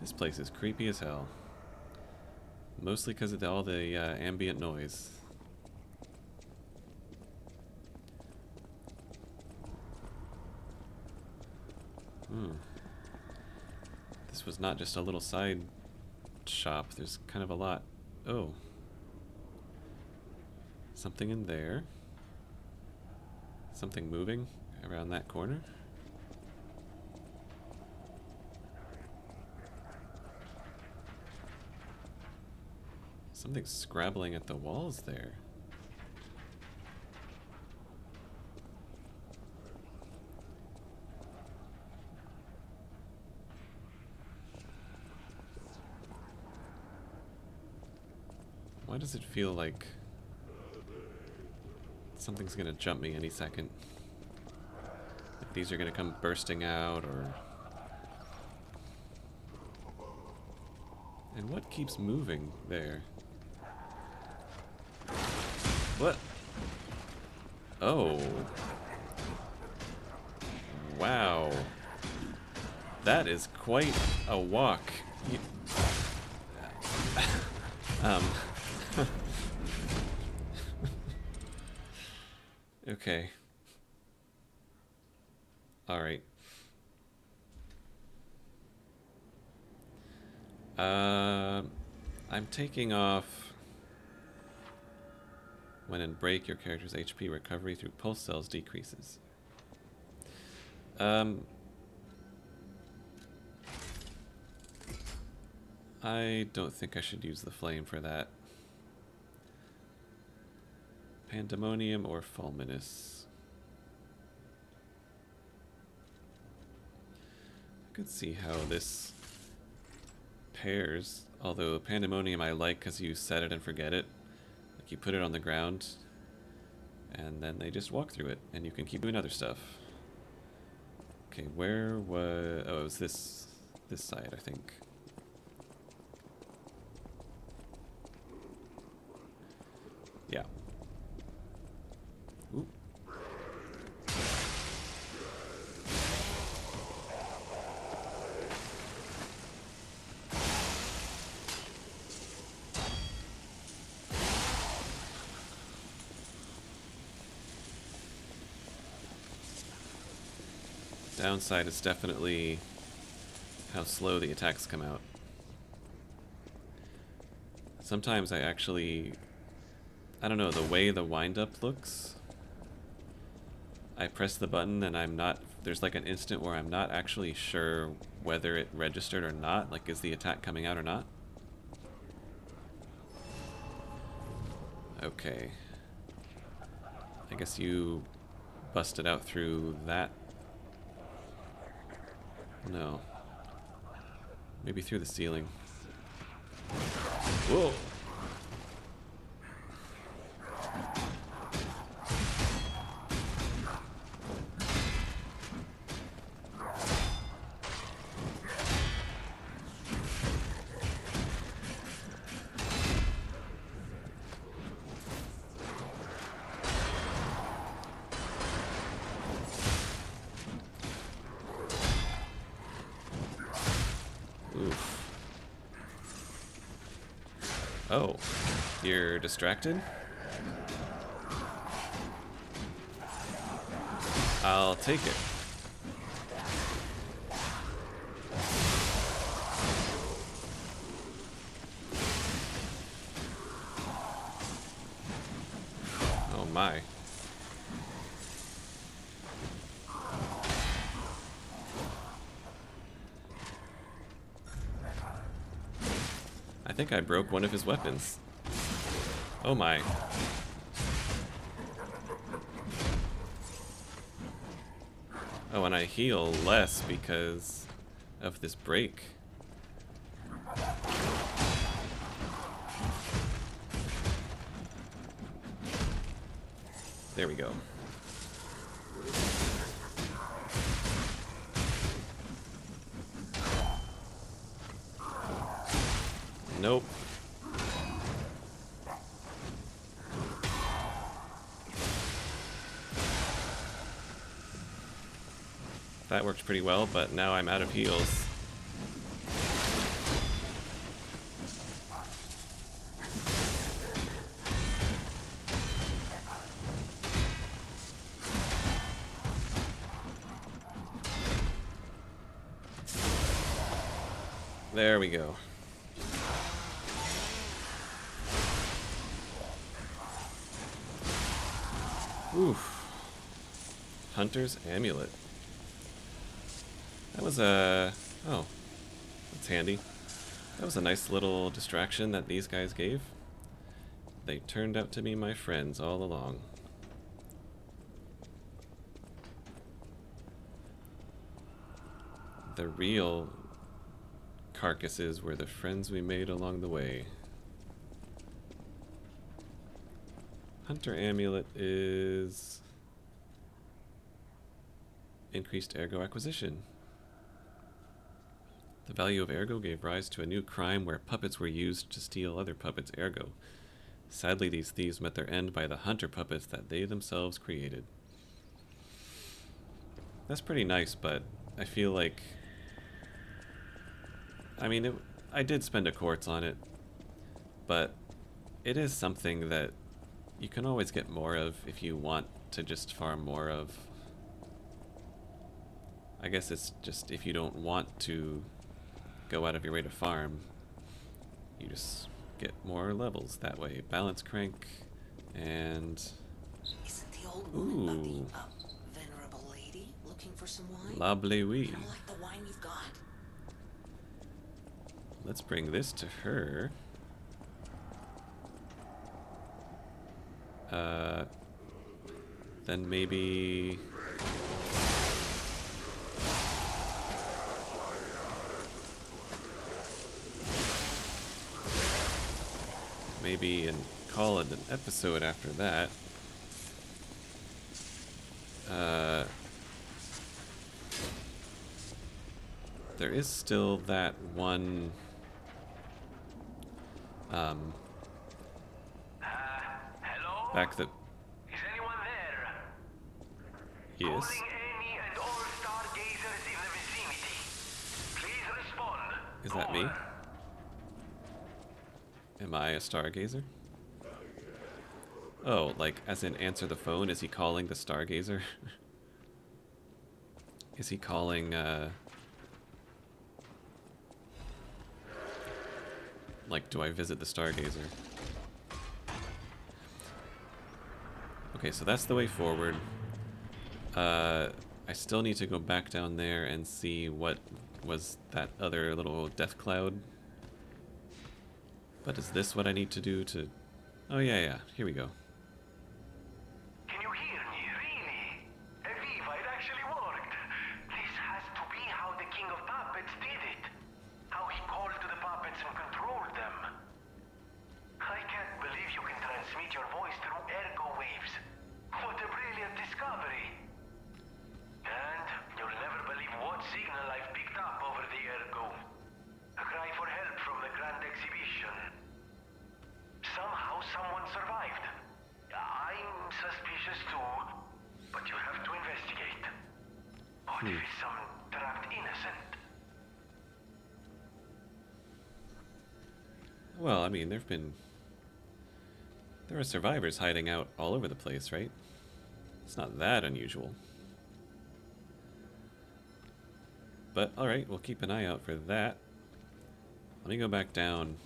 This place is creepy as hell. Mostly because of all the ambient noise. This was not just a little side shop. There's kind of a lot. Oh. Something in there. Something moving around that corner. Something's scrabbling at the walls there. Why does it feel like something's gonna jump me any second? Like these are gonna come bursting out, or... And what keeps moving there? What? Oh. Wow. That is quite a walk. Okay. Alright. I'm taking off... When in break, your character's HP recovery through pulse cells decreases. I don't think I should use the flame for that. Pandemonium or Fulminous. I could see how this pairs. Although Pandemonium I like because you set it and forget it. Like you put it on the ground and then they just walk through it and you can keep doing other stuff. Okay, where was... Oh, it was this side, I think. Yeah. Ooh. Downside is definitely how slow the attacks come out. Sometimes I actually... I don't know, the way the wind-up looks, I press the button and I'm not... There's like an instant where I'm not actually sure whether it registered or not. Like, is the attack coming out or not? Okay. I guess you busted out through that. No. Maybe through the ceiling. Whoa! Oof. Oh, you're distracted? I'll take it. Oh my. I think I broke one of his weapons. Oh my. Oh, and I heal less because of this break. There we go. Nope. That worked pretty well, but now I'm out of heals. There we go. Oof. Hunter's Amulet. That was a... Oh. That's handy. That was a nice little distraction that these guys gave. they turned out to be my friends all along. The real carcasses were the friends we made along the way. Hunter amulet is increased ergo acquisition. The value of ergo gave rise to a new crime where puppets were used to steal other puppets' ergo. Sadly, these thieves met their end by the hunter puppets that they themselves created. That's pretty nice, but I feel like... I mean, I did spend a quartz on it, but it is something that you can always get more of if you want to just farm more of. I guess it's just if you don't want to go out of your way to farm, you just get more levels that way. Balance crank, and... Isn't the old woman ooh, the venerable lady looking for some wine? lovely I weed. don't like the wine you've got. Let's bring this to her. Then maybe... maybe call it an episode after that. There is still that one... Hello? back the... Is anyone there? yes. Calling any and all stargazers in the vicinity. Please respond. Is that me? Am I a stargazer? Oh, like, as in answer the phone? Is he calling the stargazer? Is he calling, like, do I visit the stargazer? Okay, so that's the way forward. I still need to go back down there and see what was that other little death cloud. But is this what I need to do to... oh, yeah, here we go. Can you hear me? Really? Aviva, it actually worked. This has to be how the King of Puppets did it. How he called to the puppets and controlled them. I can't believe you can transmit your voice through ergo waves. What a brilliant discovery. And you'll never believe what signal I've picked up over the ergo. A cry for help from the Grand Exhibition. Somehow someone survived. I'm suspicious too, but you have to investigate. What if it's some trapped innocent? Well, I mean, there are survivors hiding out all over the place, right? It's not that unusual. But, alright, we'll keep an eye out for that. Let me go back down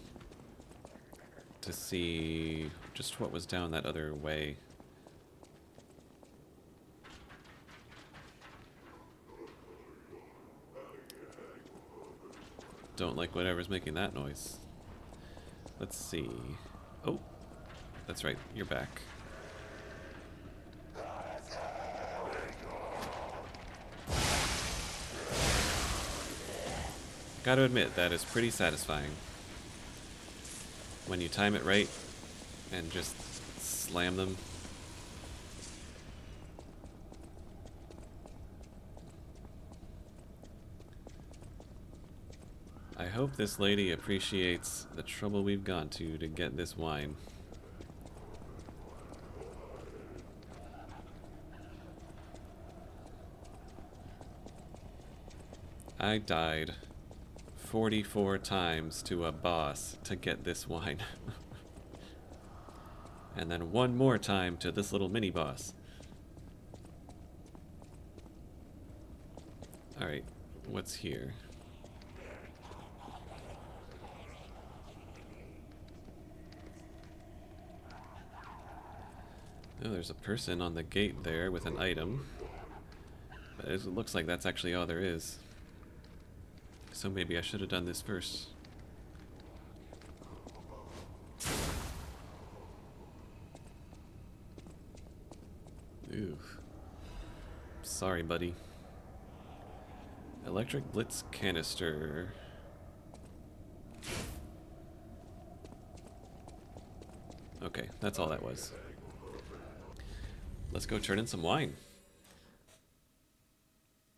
to see just what was down that other way. Don't like whatever's making that noise. Let's see. Oh, that's right, you're back. Gotta admit, that is pretty satisfying. When you time it right and just slam them. I hope this lady appreciates the trouble we've gone to get this wine. I died 44 times to a boss to get this wine. And then one more time to this little mini boss. Alright, what's here? Oh, there's a person on the gate there with an item. But it looks like that's actually all there is. So maybe I should have done this first. Sorry, buddy. Electric Blitz canister. Okay, that's all that was. Let's go turn in some wine.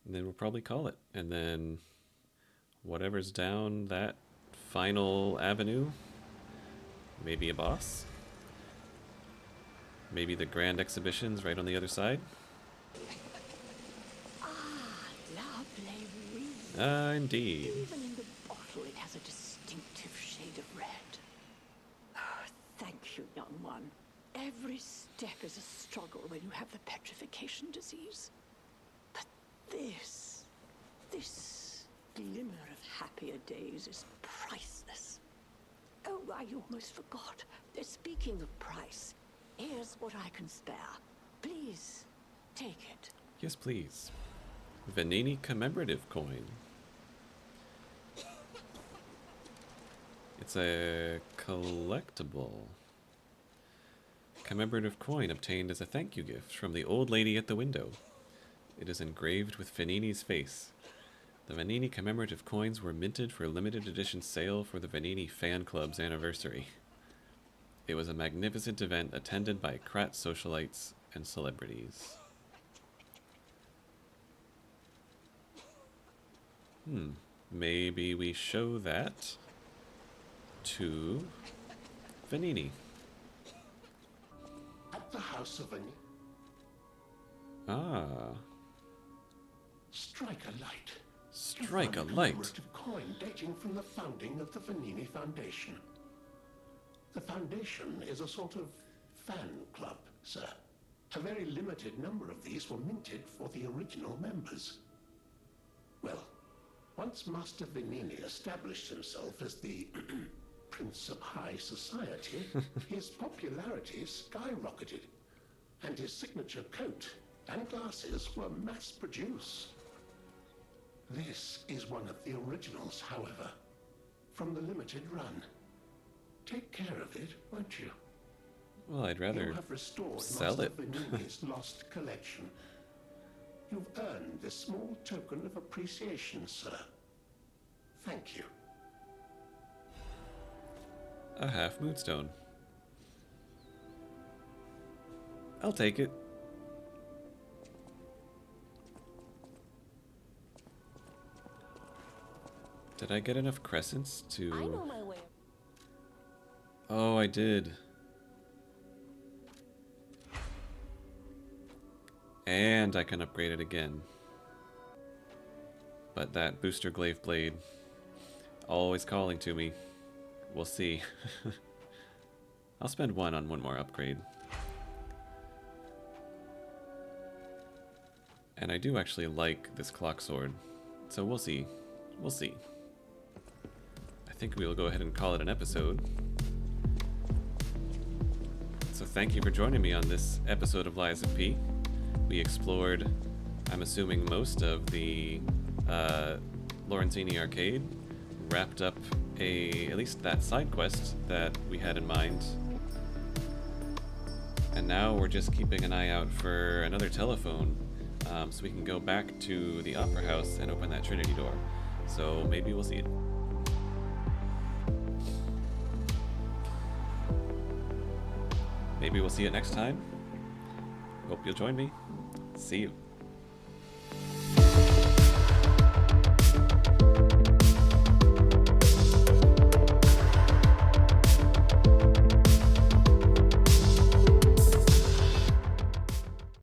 And then we'll probably call it. And then whatever's down that final avenue, maybe a boss. Maybe the grand exhibition's right on the other side. Lovely reed. Indeed. Even in the bottle, it has a distinctive shade of red. Oh, thank you, young one. Every step is a struggle when you have the petrification disease. But this glimmer of happier days is priceless. Oh, I almost forgot. Speaking of price, here's what I can spare. Please, take it. Yes, please. Venini commemorative coin. It's a collectible. Commemorative coin obtained as a thank you gift from the old lady at the window. It is engraved with Venini's face. The Venini commemorative coins were minted for a limited edition sale for the Venini fan club's anniversary. It was a magnificent event attended by Krat socialites and celebrities. Maybe we show that to Venini. At the house of Venini. Ah. Strike a light. Strike a You'll find light. commemorative coin dating from the founding of the Venini Foundation. The Foundation is a sort of fan club, sir. A very limited number of these were minted for the original members. Well, once Master Venini established himself as the Prince of High Society, his popularity skyrocketed, and his signature coat and glasses were mass-produced. This is one of the originals, however, from the limited run. Take care of it, won't you? Well, I'd You rather have restored sell Master it. Venini's lost collection. You've earned this small token of appreciation, sir. Thank you. A half moonstone. I'll take it. Did I get enough crescents to... I know my way. Oh, I did. And I can upgrade it again. But that booster glaive blade, always calling to me. We'll see. I'll spend one on one more upgrade. And I do actually like this clock sword. So we'll see. We'll see. I think we will go ahead and call it an episode. So thank you for joining me on this episode of Lies of P. We explored, I'm assuming, most of the Lorenzini arcade, wrapped up at least that side quest that we had in mind. And now we're just keeping an eye out for another telephone, so we can go back to the Opera House and open that Trinity door. So maybe we'll see it. Maybe we'll see it next time. Hope you'll join me. See you.